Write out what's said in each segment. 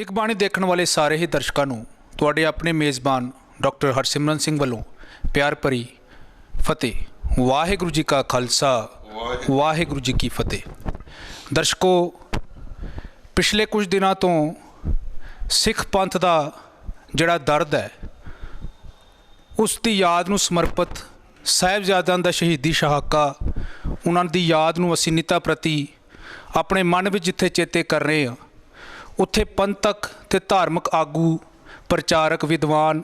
ਇੱਕ ਬਾਣੀ ਦੇਖਣ ਵਾਲੇ ਸਾਰੇ ਹੀ ਦਰਸ਼ਕਾਂ ਨੂੰ ਤੁਹਾਡੇ ਆਪਣੇ ਮੇਜ਼ਬਾਨ ਡਾਕਟਰ ਹਰਸਿਮਰਨ ਸਿੰਘ ਵੱਲੋਂ ਪਿਆਰ ਭਰੀ ਫਤਿਹ। ਵਾਹਿਗੁਰੂ ਜੀ ਕਾ ਖਾਲਸਾ, ਵਾਹਿਗੁਰੂ ਜੀ ਕੀ ਫਤਿਹ। ਦਰਸ਼ਕੋ, ਪਿਛਲੇ ਕੁਝ ਦਿਨਾਂ ਤੋਂ ਸਿੱਖ ਪੰਥ ਦਾ ਜਿਹੜਾ ਦਰਦ ਹੈ ਉਸ ਦੀ ਯਾਦ ਨੂੰ ਸਮਰਪਿਤ ਸਾਹਿਬਜ਼ਾਦਿਆਂ ਦਾ ਸ਼ਹੀਦੀ ਸ਼ਹਾਕਾ, ਉਹਨਾਂ ਦੀ ਯਾਦ ਨੂੰ ਅਸੀਂ ਨਿੱਤਾ ਪ੍ਰਤੀ ਆਪਣੇ ਮਨ ਵਿੱਚ ਜਿੱਥੇ ਚੇਤੇ ਕਰ ਰਹੇ ਹਾਂ, ਉੱਥੇ ਪੰਥਕ ਅਤੇ ਧਾਰਮਿਕ ਆਗੂ, ਪ੍ਰਚਾਰਕ, ਵਿਦਵਾਨ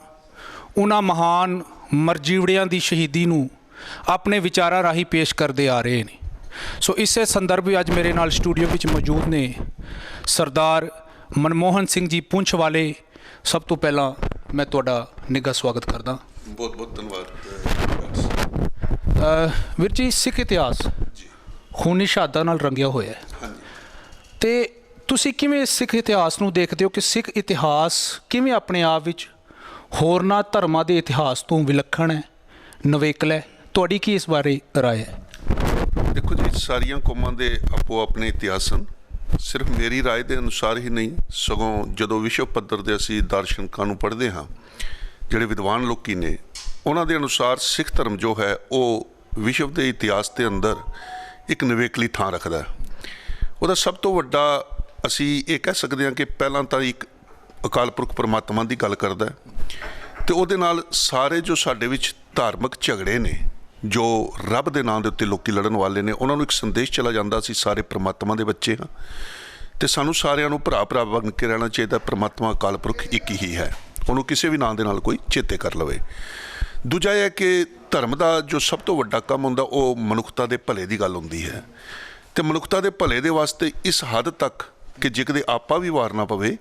ਉਹਨਾਂ ਮਹਾਨ ਮਰਜੀਵੜਿਆਂ ਦੀ ਸ਼ਹੀਦੀ ਨੂੰ ਆਪਣੇ ਵਿਚਾਰਾਂ ਰਾਹੀਂ ਪੇਸ਼ ਕਰਦੇ ਆ ਰਹੇ ਨੇ। ਸੋ ਇਸੇ ਸੰਦਰਭ ਵਿੱਚ ਅੱਜ ਮੇਰੇ ਨਾਲ ਸਟੂਡੀਓ ਵਿੱਚ ਮੌਜੂਦ ਨੇ ਸਰਦਾਰ ਮਨਮੋਹਨ ਸਿੰਘ ਜੀ ਪੁੰਛ ਵਾਲੇ। ਸਭ ਤੋਂ ਪਹਿਲਾਂ ਮੈਂ ਤੁਹਾਡਾ ਨਿੱਘਾ ਸਵਾਗਤ ਕਰਦਾ। ਬਹੁਤ ਬਹੁਤ ਧੰਨਵਾਦ ਵੀਰ ਜੀ, ਸਿੱਖ ਇਤਿਹਾਸ ਖੂਨੀ ਸ਼ਹਾਦਤਾਂ ਨਾਲ ਰੰਗਿਆ ਹੋਇਆ ਹੈ ਅਤੇ ਤੁਸੀਂ ਕਿਵੇਂ ਸਿੱਖ ਇਤਿਹਾਸ ਨੂੰ ਦੇਖਦੇ ਹੋ ਕਿ ਸਿੱਖ ਇਤਿਹਾਸ ਕਿਵੇਂ ਆਪਣੇ ਆਪ ਵਿੱਚ ਹੋਰਨਾਂ ਧਰਮਾਂ ਦੇ ਇਤਿਹਾਸ ਤੋਂ ਵਿਲੱਖਣ ਹੈ, ਨਵੇਕਲਾ ਹੈ? ਤੁਹਾਡੀ ਕੀ ਇਸ ਬਾਰੇ ਰਾਏ ਹੈ? ਦੇਖੋ ਜੀ, ਸਾਰੀਆਂ ਕੌਮਾਂ ਦੇ ਆਪੋ ਆਪਣੇ ਇਤਿਹਾਸ ਹਨ। ਸਿਰਫ ਮੇਰੀ ਰਾਏ ਦੇ ਅਨੁਸਾਰ ਹੀ ਨਹੀਂ, ਸਗੋਂ ਜਦੋਂ ਵਿਸ਼ਵ ਪੱਧਰ ਦੇ ਅਸੀਂ ਦਾਰਸ਼ਨਿਕਾਂ ਨੂੰ ਪੜ੍ਹਦੇ ਹਾਂ, ਜਿਹੜੇ ਵਿਦਵਾਨ ਲੋਕੀ ਨੇ, ਉਹਨਾਂ ਦੇ ਅਨੁਸਾਰ ਸਿੱਖ ਧਰਮ ਜੋ ਹੈ ਉਹ ਵਿਸ਼ਵ ਦੇ ਇਤਿਹਾਸ ਦੇ ਅੰਦਰ ਇੱਕ ਨਿਵੇਕਲੀ ਥਾਂ ਰੱਖਦਾ ਹੈ। ਉਹਦਾ ਸਭ ਤੋਂ ਵੱਡਾ ਅਸੀਂ ਇਹ ਕਹਿ ਸਕਦੇ ਹਾਂ ਕਿ ਪਹਿਲਾਂ ਤਾਂ ਇੱਕ ਅਕਾਲ ਪੁਰਖ ਪਰਮਾਤਮਾ ਦੀ ਗੱਲ ਕਰਦਾ ਅਤੇ ਉਹਦੇ ਨਾਲ ਸਾਰੇ ਜੋ ਸਾਡੇ ਵਿੱਚ ਧਾਰਮਿਕ ਝਗੜੇ ਨੇ, ਜੋ ਰੱਬ ਦੇ ਨਾਂ ਦੇ ਉੱਤੇ ਲੋਕੀ ਲੜਨ ਵਾਲੇ ਨੇ, ਉਹਨਾਂ ਨੂੰ ਇੱਕ ਸੰਦੇਸ਼ ਚਲਾ ਜਾਂਦਾ, ਅਸੀਂ ਸਾਰੇ ਪਰਮਾਤਮਾ ਦੇ ਬੱਚੇ ਹਾਂ ਅਤੇ ਸਾਨੂੰ ਸਾਰਿਆਂ ਨੂੰ ਭਰਾ ਭਰਾ ਬਣ ਕੇ ਰਹਿਣਾ ਚਾਹੀਦਾ। ਪਰਮਾਤਮਾ ਅਕਾਲ ਪੁਰਖ ਇੱਕ ਹੀ ਹੈ, ਉਹਨੂੰ ਕਿਸੇ ਵੀ ਨਾਂ ਦੇ ਨਾਲ ਕੋਈ ਚੇਤੇ ਕਰ ਲਵੇ। ਦੂਜਾ ਇਹ ਹੈ ਕਿ ਧਰਮ ਦਾ ਜੋ ਸਭ ਤੋਂ ਵੱਡਾ ਕੰਮ ਹੁੰਦਾ ਉਹ ਮਨੁੱਖਤਾ ਦੇ ਭਲੇ ਦੀ ਗੱਲ ਹੁੰਦੀ ਹੈ ਅਤੇ ਮਨੁੱਖਤਾ ਦੇ ਭਲੇ ਦੇ ਵਾਸਤੇ ਇਸ ਹੱਦ ਤੱਕ ਕਿ ਜੇ ਕਦੇ ਆਪਾ ਵੀ ਵਾਰਨਾ ਪਵੇ,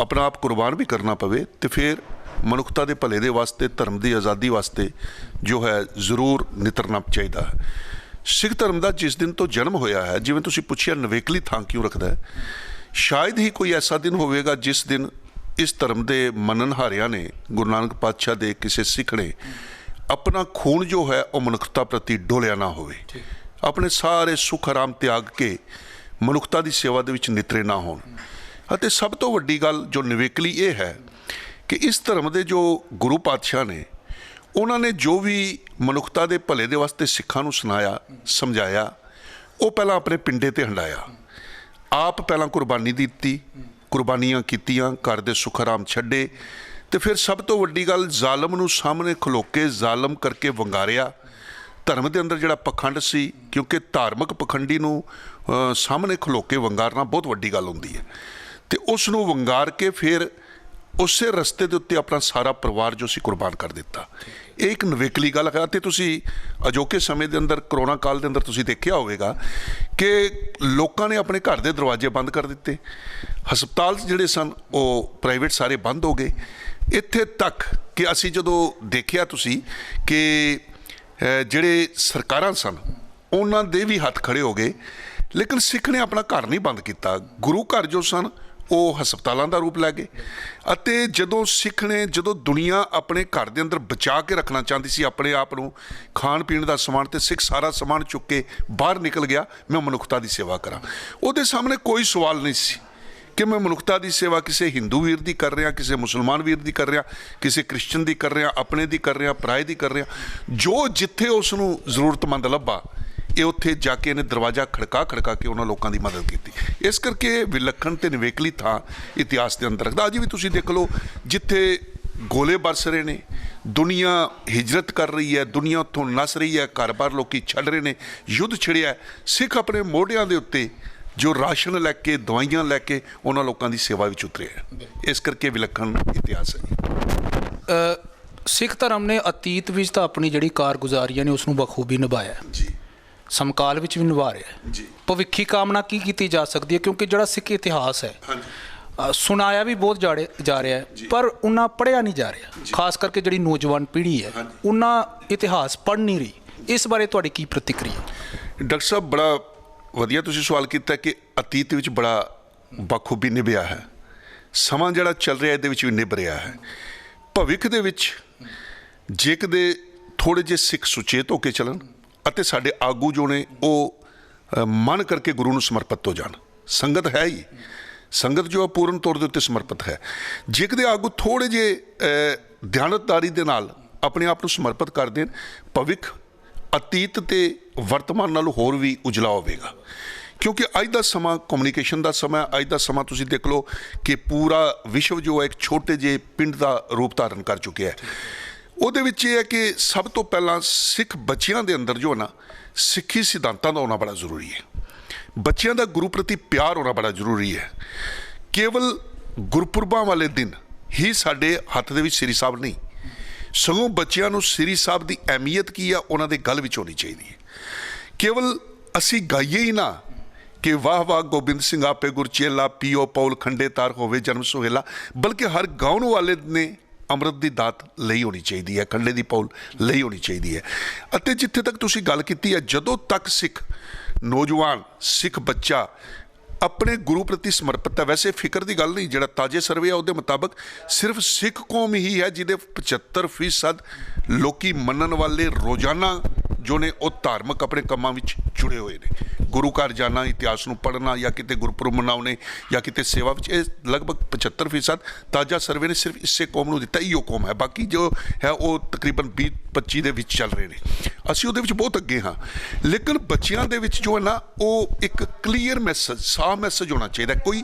ਆਪਣਾ ਆਪ ਕੁਰਬਾਨ ਵੀ ਕਰਨਾ ਪਵੇ, ਅਤੇ ਫਿਰ ਮਨੁੱਖਤਾ ਦੇ ਭਲੇ ਦੇ ਵਾਸਤੇ, ਧਰਮ ਦੀ ਆਜ਼ਾਦੀ ਵਾਸਤੇ ਜੋ ਹੈ ਜ਼ਰੂਰ ਨਿਤਰਨਾ ਚਾਹੀਦਾ ਹੈ। ਸਿੱਖ ਧਰਮ ਦਾ ਜਿਸ ਦਿਨ ਤੋਂ ਜਨਮ ਹੋਇਆ ਹੈ, ਜਿਵੇਂ ਤੁਸੀਂ ਪੁੱਛਿਆ ਨਿਵੇਕਲੀ ਥਾਂ ਕਿਉਂ ਰੱਖਦਾ ਹੈ, ਸ਼ਾਇਦ ਹੀ ਕੋਈ ਐਸਾ ਦਿਨ ਹੋਵੇਗਾ ਜਿਸ ਦਿਨ ਇਸ ਧਰਮ ਦੇ ਮੰਨਣਹਾਰਿਆਂ ਨੇ, ਗੁਰੂ ਨਾਨਕ ਪਾਤਸ਼ਾਹ ਦੇ ਕਿਸੇ ਸਿੱਖ ਨੇ ਆਪਣਾ ਖੂਨ ਜੋ ਹੈ ਉਹ ਮਨੁੱਖਤਾ ਪ੍ਰਤੀ ਡੋਲਿਆ ਨਾ ਹੋਵੇ, ਆਪਣੇ ਸਾਰੇ ਸੁੱਖ ਆਰਾਮ ਤਿਆਗ ਕੇ ਮਨੁੱਖਤਾ ਦੀ ਸੇਵਾ ਦੇ ਵਿੱਚ ਨਿਤਰੇ ਨਾ ਹੋਣ। ਅਤੇ ਸਭ ਤੋਂ ਵੱਡੀ ਗੱਲ ਜੋ ਨਿਵੇਕਲੀ ਇਹ ਹੈ ਕਿ ਇਸ ਧਰਮ ਦੇ ਜੋ ਗੁਰੂ ਪਾਤਸ਼ਾਹ ਨੇ, ਉਹਨਾਂ ਨੇ ਜੋ ਵੀ ਮਨੁੱਖਤਾ ਦੇ ਭਲੇ ਦੇ ਵਾਸਤੇ ਸਿੱਖਾਂ ਨੂੰ ਸੁਣਾਇਆ, ਸਮਝਾਇਆ, ਉਹ ਪਹਿਲਾਂ ਆਪਣੇ ਪਿੰਡੇ 'ਤੇ ਹੰਡਾਇਆ। ਆਪ ਪਹਿਲਾਂ ਕੁਰਬਾਨੀ ਦਿੱਤੀ, ਕੁਰਬਾਨੀਆਂ ਕੀਤੀਆਂ, ਘਰ ਦੇ ਸੁੱਖ ਆਰਾਮ ਛੱਡੇ, ਅਤੇ ਫਿਰ ਸਭ ਤੋਂ ਵੱਡੀ ਗੱਲ, ਜ਼ਾਲਮ ਨੂੰ ਸਾਹਮਣੇ ਖਲੋ ਕੇ ਜ਼ਾਲਮ ਕਰਕੇ ਵੰਗਾਰਿਆ। ਧਰਮ ਦੇ ਅੰਦਰ ਜਿਹੜਾ ਪਖੰਡ ਸੀ, ਕਿਉਂਕਿ ਧਾਰਮਿਕ ਪਖੰਡੀ ਨੂੰ ਸਾਹਮਣੇ ਖਲੋ ਕੇ ਵੰਗਾਰਨਾ ਬਹੁਤ ਵੱਡੀ ਗੱਲ ਹੁੰਦੀ ਹੈ, ਅਤੇ ਉਸ ਨੂੰ ਵੰਗਾਰ ਕੇ ਫਿਰ ਉਸੇ ਰਸਤੇ ਦੇ ਉੱਤੇ ਆਪਣਾ ਸਾਰਾ ਪਰਿਵਾਰ ਜੋ ਸੀ ਕੁਰਬਾਨ ਕਰ ਦਿੱਤਾ। ਇਹ ਇੱਕ ਨਿਵੇਕਲੀ ਗੱਲ ਹੈ। ਅਤੇ ਤੁਸੀਂ ਅਜੋਕੇ ਸਮੇਂ ਦੇ ਅੰਦਰ, ਕਰੋਨਾ ਕਾਲ ਦੇ ਅੰਦਰ ਤੁਸੀਂ ਦੇਖਿਆ ਹੋਵੇਗਾ ਕਿ ਲੋਕਾਂ ਨੇ ਆਪਣੇ ਘਰ ਦੇ ਦਰਵਾਜ਼ੇ ਬੰਦ ਕਰ ਦਿੱਤੇ, ਹਸਪਤਾਲ ਜਿਹੜੇ ਸਨ ਉਹ ਪ੍ਰਾਈਵੇਟ ਸਾਰੇ ਬੰਦ ਹੋ ਗਏ, ਇੱਥੇ ਤੱਕ ਕਿ ਅਸੀਂ ਜਦੋਂ ਦੇਖਿਆ ਤੁਸੀਂ ਕਿ ਜਿਹੜੇ ਸਰਕਾਰਾਂ ਸਨ ਉਹਨਾਂ ਦੇ ਵੀ ਹੱਥ ਖੜੇ ਹੋ ਗਏ, ਲੇਕਿਨ ਸਿੱਖ ਨੇ ਆਪਣਾ ਘਰ ਨਹੀਂ ਬੰਦ ਕੀਤਾ। ਗੁਰੂ ਘਰ ਜੋ ਸਨ ਉਹ ਹਸਪਤਾਲਾਂ ਦਾ ਰੂਪ ਲੈ ਗਏ। ਅਤੇ ਜਦੋਂ ਸਿੱਖ ਨੇ, ਜਦੋਂ ਦੁਨੀਆ ਆਪਣੇ ਘਰ ਦੇ ਅੰਦਰ ਬਚਾ ਕੇ ਰੱਖਣਾ ਚਾਹੁੰਦੀ ਸੀ ਆਪਣੇ ਆਪ ਨੂੰ, ਖਾਣ ਪੀਣ ਦਾ ਸਮਾਨ, ਤੇ ਸਿੱਖ ਸਾਰਾ ਸਮਾਨ ਚੁੱਕ ਕੇ ਬਾਹਰ ਨਿਕਲ ਗਿਆ, ਮੈਂ ਮਨੁੱਖਤਾ ਦੀ ਸੇਵਾ ਕਰਾਂ। ਉਹਦੇ ਸਾਹਮਣੇ ਕੋਈ ਸਵਾਲ ਨਹੀਂ ਸੀ ਕਿ ਮੈਂ ਮਨੁੱਖਤਾ ਦੀ ਸੇਵਾ ਕਿਸੇ ਹਿੰਦੂ ਵੀਰ ਦੀ ਕਰ ਰਿਹਾ, ਕਿਸੇ ਮੁਸਲਮਾਨ ਵੀਰ ਦੀ ਕਰ ਰਿਹਾ, ਕਿਸੇ ਕ੍ਰਿਸਚਨ ਦੀ ਕਰ ਰਿਹਾ, ਆਪਣੇ ਦੀ ਕਰ ਰਿਹਾ, ਪਰਾਏ ਦੀ ਕਰ ਰਿਹਾ। ਜੋ ਜਿੱਥੇ ਉਸ ਨੂੰ ਜ਼ਰੂਰਤਮੰਦ ਲੱਭਾ, ਇਹ ਉੱਥੇ ਜਾ ਕੇ ਇਹਨੇ ਦਰਵਾਜ਼ਾ ਖੜਕਾ ਕੇ ਉਹਨਾਂ ਲੋਕਾਂ ਦੀ ਮਦਦ ਕੀਤੀ। ਇਸ ਕਰਕੇ ਵਿਲੱਖਣ ਅਤੇ ਨਿਵੇਕਲੀ ਥਾਂ ਇਤਿਹਾਸ ਦੇ ਅੰਦਰ ਰੱਖਦਾ। ਅੱਜ ਵੀ ਤੁਸੀਂ ਦੇਖ ਲਓ, ਜਿੱਥੇ ਗੋਲੇ ਬਰਸ ਰਹੇ ਨੇ, ਦੁਨੀਆ ਹਿਜਰਤ ਕਰ ਰਹੀ ਹੈ, ਦੁਨੀਆ ਉੱਥੋਂ ਨੱਸ ਰਹੀ ਹੈ, ਘਰ-ਬਾਰ ਲੋਕੀ ਛੱਡ ਰਹੇ ਨੇ, ਯੁੱਧ ਛਿੜਿਆ, ਸਿੱਖ ਆਪਣੇ ਮੋਢਿਆਂ ਦੇ ਉੱਤੇ ਜੋ ਰਾਸ਼ਨ ਲੈ ਕੇ, ਦਵਾਈਆਂ ਲੈ ਕੇ ਉਹਨਾਂ ਲੋਕਾਂ ਦੀ ਸੇਵਾ ਵਿੱਚ ਉਤਰੇ ਹੈ। ਇਸ ਕਰਕੇ ਵਿਲੱਖਣ ਇਤਿਹਾਸ ਹੈ। ਸਿੱਖ ਧਰਮ ਨੇ ਅਤੀਤ ਵਿੱਚ ਤਾਂ ਆਪਣੀ ਜਿਹੜੀ ਕਾਰਗੁਜ਼ਾਰੀਆਂ ਨੇ ਉਸ ਨੂੰ ਬਖੂਬੀ ਨਿਭਾਇਆ ਜੀ, ਸਮਕਾਲ ਵਿੱਚ ਵੀ ਨਿਭਾ ਰਿਹਾ ਜੀ। ਭਵਿੱਖੀ ਕਾਮਨਾ ਕੀ ਕੀਤੀ ਜਾ ਸਕਦੀ ਹੈ? ਕਿਉਂਕਿ ਜਿਹੜਾ ਸਿੱਖ ਇਤਿਹਾਸ ਹੈ ਸੁਣਾਇਆ ਵੀ ਬਹੁਤ ਜਾ ਰਿਹਾ ਹੈ, ਪਰ ਉਹਨਾਂ ਪੜ੍ਹਿਆ ਨਹੀਂ ਜਾ ਰਿਹਾ। ਖਾਸ ਕਰਕੇ ਜਿਹੜੀ ਨੌਜਵਾਨ ਪੀੜ੍ਹੀ ਹੈ, ਉਹਨਾਂ ਇਤਿਹਾਸ ਪੜ੍ਹ ਨਹੀਂ ਰਹੀ। ਇਸ ਬਾਰੇ ਤੁਹਾਡੀ ਕੀ ਪ੍ਰਤੀਕਿਰਿਆ? ਡਾਕਟਰ ਸਾਹਿਬ, ਬੜਾ ਵਧੀਆ ਤੁਸੀਂ ਸਵਾਲ ਕੀਤਾ ਕਿ ਅਤੀਤ ਵਿੱਚ ਬੜਾ ਬਖੂਬੀ ਨਿਭਿਆ ਹੈ, ਸਮਾਂ ਜਿਹੜਾ ਚੱਲ ਰਿਹਾ ਇਹਦੇ ਵਿੱਚ ਵੀ ਨਿਭ ਰਿਹਾ ਹੈ। ਭਵਿੱਖ ਦੇ ਵਿੱਚ ਜੇ ਕਦੇ ਥੋੜ੍ਹੇ ਜਿਹੇ ਸਿੱਖ ਸੁਚੇਤ ਹੋ ਕੇ ਚੱਲਣ ਅਤੇ ਸਾਡੇ ਆਗੂ ਜੋ ਨੇ ਉਹ ਮਨ ਕਰਕੇ ਗੁਰੂ ਨੂੰ ਸਮਰਪਿਤ ਹੋ ਜਾਣ। ਸੰਗਤ ਹੈ ਹੀ, ਸੰਗਤ ਜੋ ਹੈ ਪੂਰਨ ਤੌਰ ਦੇ ਉੱਤੇ ਸਮਰਪਿਤ ਹੈ। ਜੇ ਕਦੇ ਆਗੂ ਥੋੜ੍ਹੇ ਜਿਹੇ ਦਿਆਨਤਦਾਰੀ ਦੇ ਨਾਲ ਆਪਣੇ ਆਪ ਨੂੰ ਸਮਰਪਿਤ ਕਰ ਦੇਣ, ਭਵਿੱਖ ਅਤੀਤ ਤੇ ਵਰਤਮਾਨ ਨਾਲੋਂ ਹੋਰ ਵੀ ਉਜਲਾ ਹੋਵੇਗਾ। ਕਿਉਂਕਿ ਅੱਜ ਦਾ ਸਮਾਂ ਕਮਿਊਨੀਕੇਸ਼ਨ ਦਾ ਸਮਾਂ, ਅੱਜ ਦਾ ਸਮਾਂ ਤੁਸੀਂ ਦੇਖ ਲਓ ਕਿ ਪੂਰਾ ਵਿਸ਼ਵ ਜੋ ਹੈ ਇੱਕ ਛੋਟੇ ਜਿਹੇ ਪਿੰਡ ਦਾ ਰੂਪ ਧਾਰਨ ਕਰ ਚੁੱਕਿਆ ਹੈ। ਉਹਦੇ ਵਿੱਚ ਇਹ ਹੈ ਕਿ ਸਭ ਤੋਂ ਪਹਿਲਾਂ ਸਿੱਖ ਬੱਚਿਆਂ ਦੇ ਅੰਦਰ ਜੋ ਹੈ ਨਾ, ਸਿੱਖੀ ਸਿਧਾਂਤਾਂ ਦਾ ਹੋਣਾ ਬੜਾ ਜ਼ਰੂਰੀ ਹੈ। ਬੱਚਿਆਂ ਦਾ ਗੁਰੂ ਪ੍ਰਤੀ ਪਿਆਰ ਹੋਣਾ ਬੜਾ ਜ਼ਰੂਰੀ ਹੈ। ਕੇਵਲ ਗੁਰਪੁਰਬਾਂ ਵਾਲੇ ਦਿਨ ਹੀ ਸਾਡੇ ਹੱਥ ਦੇ ਵਿੱਚ ਸ੍ਰੀ ਸਾਹਿਬ ਨਹੀਂ, ਸਗੋਂ ਬੱਚਿਆਂ ਨੂੰ ਸ੍ਰੀ ਸਾਹਿਬ ਦੀ ਅਹਿਮੀਅਤ ਕੀ ਆ ਉਹਨਾਂ ਦੇ ਗਲ ਵਿੱਚ ਹੋਣੀ ਚਾਹੀਦੀ ਹੈ। ਕੇਵਲ ਅਸੀਂ ਗਾਈਏ ਹੀ ਨਾ ਕਿ ਵਾਹ ਵਾਹ ਗੋਬਿੰਦ ਸਿੰਘ ਆਪੇ ਗੁਰਚੇਲਾ, ਪੀਓ ਪੌਲ ਖੰਡੇ ਤਾਰ ਹੋਵੇ ਜਨਮ ਸੁਹੇਲਾ, ਬਲਕਿ ਹਰ ਗਾਉਣ ਵਾਲੇ ਨੇ ਅੰਮ੍ਰਿਤ ਦੀ ਦਾਤ ਲਈ ਹੋਣੀ ਚਾਹੀਦੀ ਹੈ, ਖੰਡੇ ਦੀ ਪੌਲ ਲਈ ਹੋਣੀ ਚਾਹੀਦੀ ਹੈ। ਅਤੇ ਜਿੱਥੇ ਤੱਕ ਤੁਸੀਂ ਗੱਲ ਕੀਤੀ ਹੈ, ਜਦੋਂ ਤੱਕ ਸਿੱਖ ਨੌਜਵਾਨ, ਸਿੱਖ ਬੱਚਾ ਆਪਣੇ ਗੁਰੂ ਪ੍ਰਤੀ ਸਮਰਪਿਤ ਹੈ, ਵੈਸੇ ਫਿਕਰ ਦੀ ਗੱਲ ਨਹੀਂ, ਜਿਹੜਾ ਤਾਜ਼ੇ ਸਰਵੇ ਆ ਉਹਦੇ ਮੁਤਾਬਕ ਸਿਰਫ ਸਿੱਖ ਕੌਮ ਹੀ ਹੈ ਜਿਹਦੇ 75% ਲੋਕੀ ਮੰਨਣ ਵਾਲੇ ਰੋਜ਼ਾਨਾ ਜੋ ਨੇ ਉਹ ਧਾਰਮਿਕ ਆਪਣੇ ਕੰਮਾਂ ਵਿੱਚ ਜੁੜੇ ਹੋਏ ਨੇ। ਗੁਰੂ ਘਰ ਜਾਣਾ, ਇਤਿਹਾਸ ਨੂੰ ਪੜ੍ਹਨਾ ਜਾਂ ਕਿਤੇ ਗੁਰਪੁਰਬ ਮਨਾਉਣੇ ਜਾਂ ਕਿਤੇ ਸੇਵਾ ਵਿੱਚ, ਇਹ ਲਗਭਗ 75% ਤਾਜ਼ਾ ਸਰਵੇ ਨੇ ਸਿਰਫ ਇਸੇ ਕੌਮ ਨੂੰ ਦਿੱਤਾ। ਇਹੋ ਕੌਮ ਹੈ, ਬਾਕੀ ਜੋ ਹੈ ਉਹ ਤਕਰੀਬਨ 20-25 ਦੇ ਵਿੱਚ ਚੱਲ ਰਹੇ ਨੇ। ਅਸੀਂ ਉਹਦੇ ਵਿੱਚ ਬਹੁਤ ਅੱਗੇ ਹਾਂ, ਲੇਕਿਨ ਬੱਚਿਆਂ ਦੇ ਵਿੱਚ ਜੋ ਹੈ ਨਾ ਉਹ ਇੱਕ ਕਲੀਅਰ ਮੈਸੇਜ, ਸਾਫ਼ ਮੈਸੇਜ ਹੋਣਾ ਚਾਹੀਦਾ। ਕੋਈ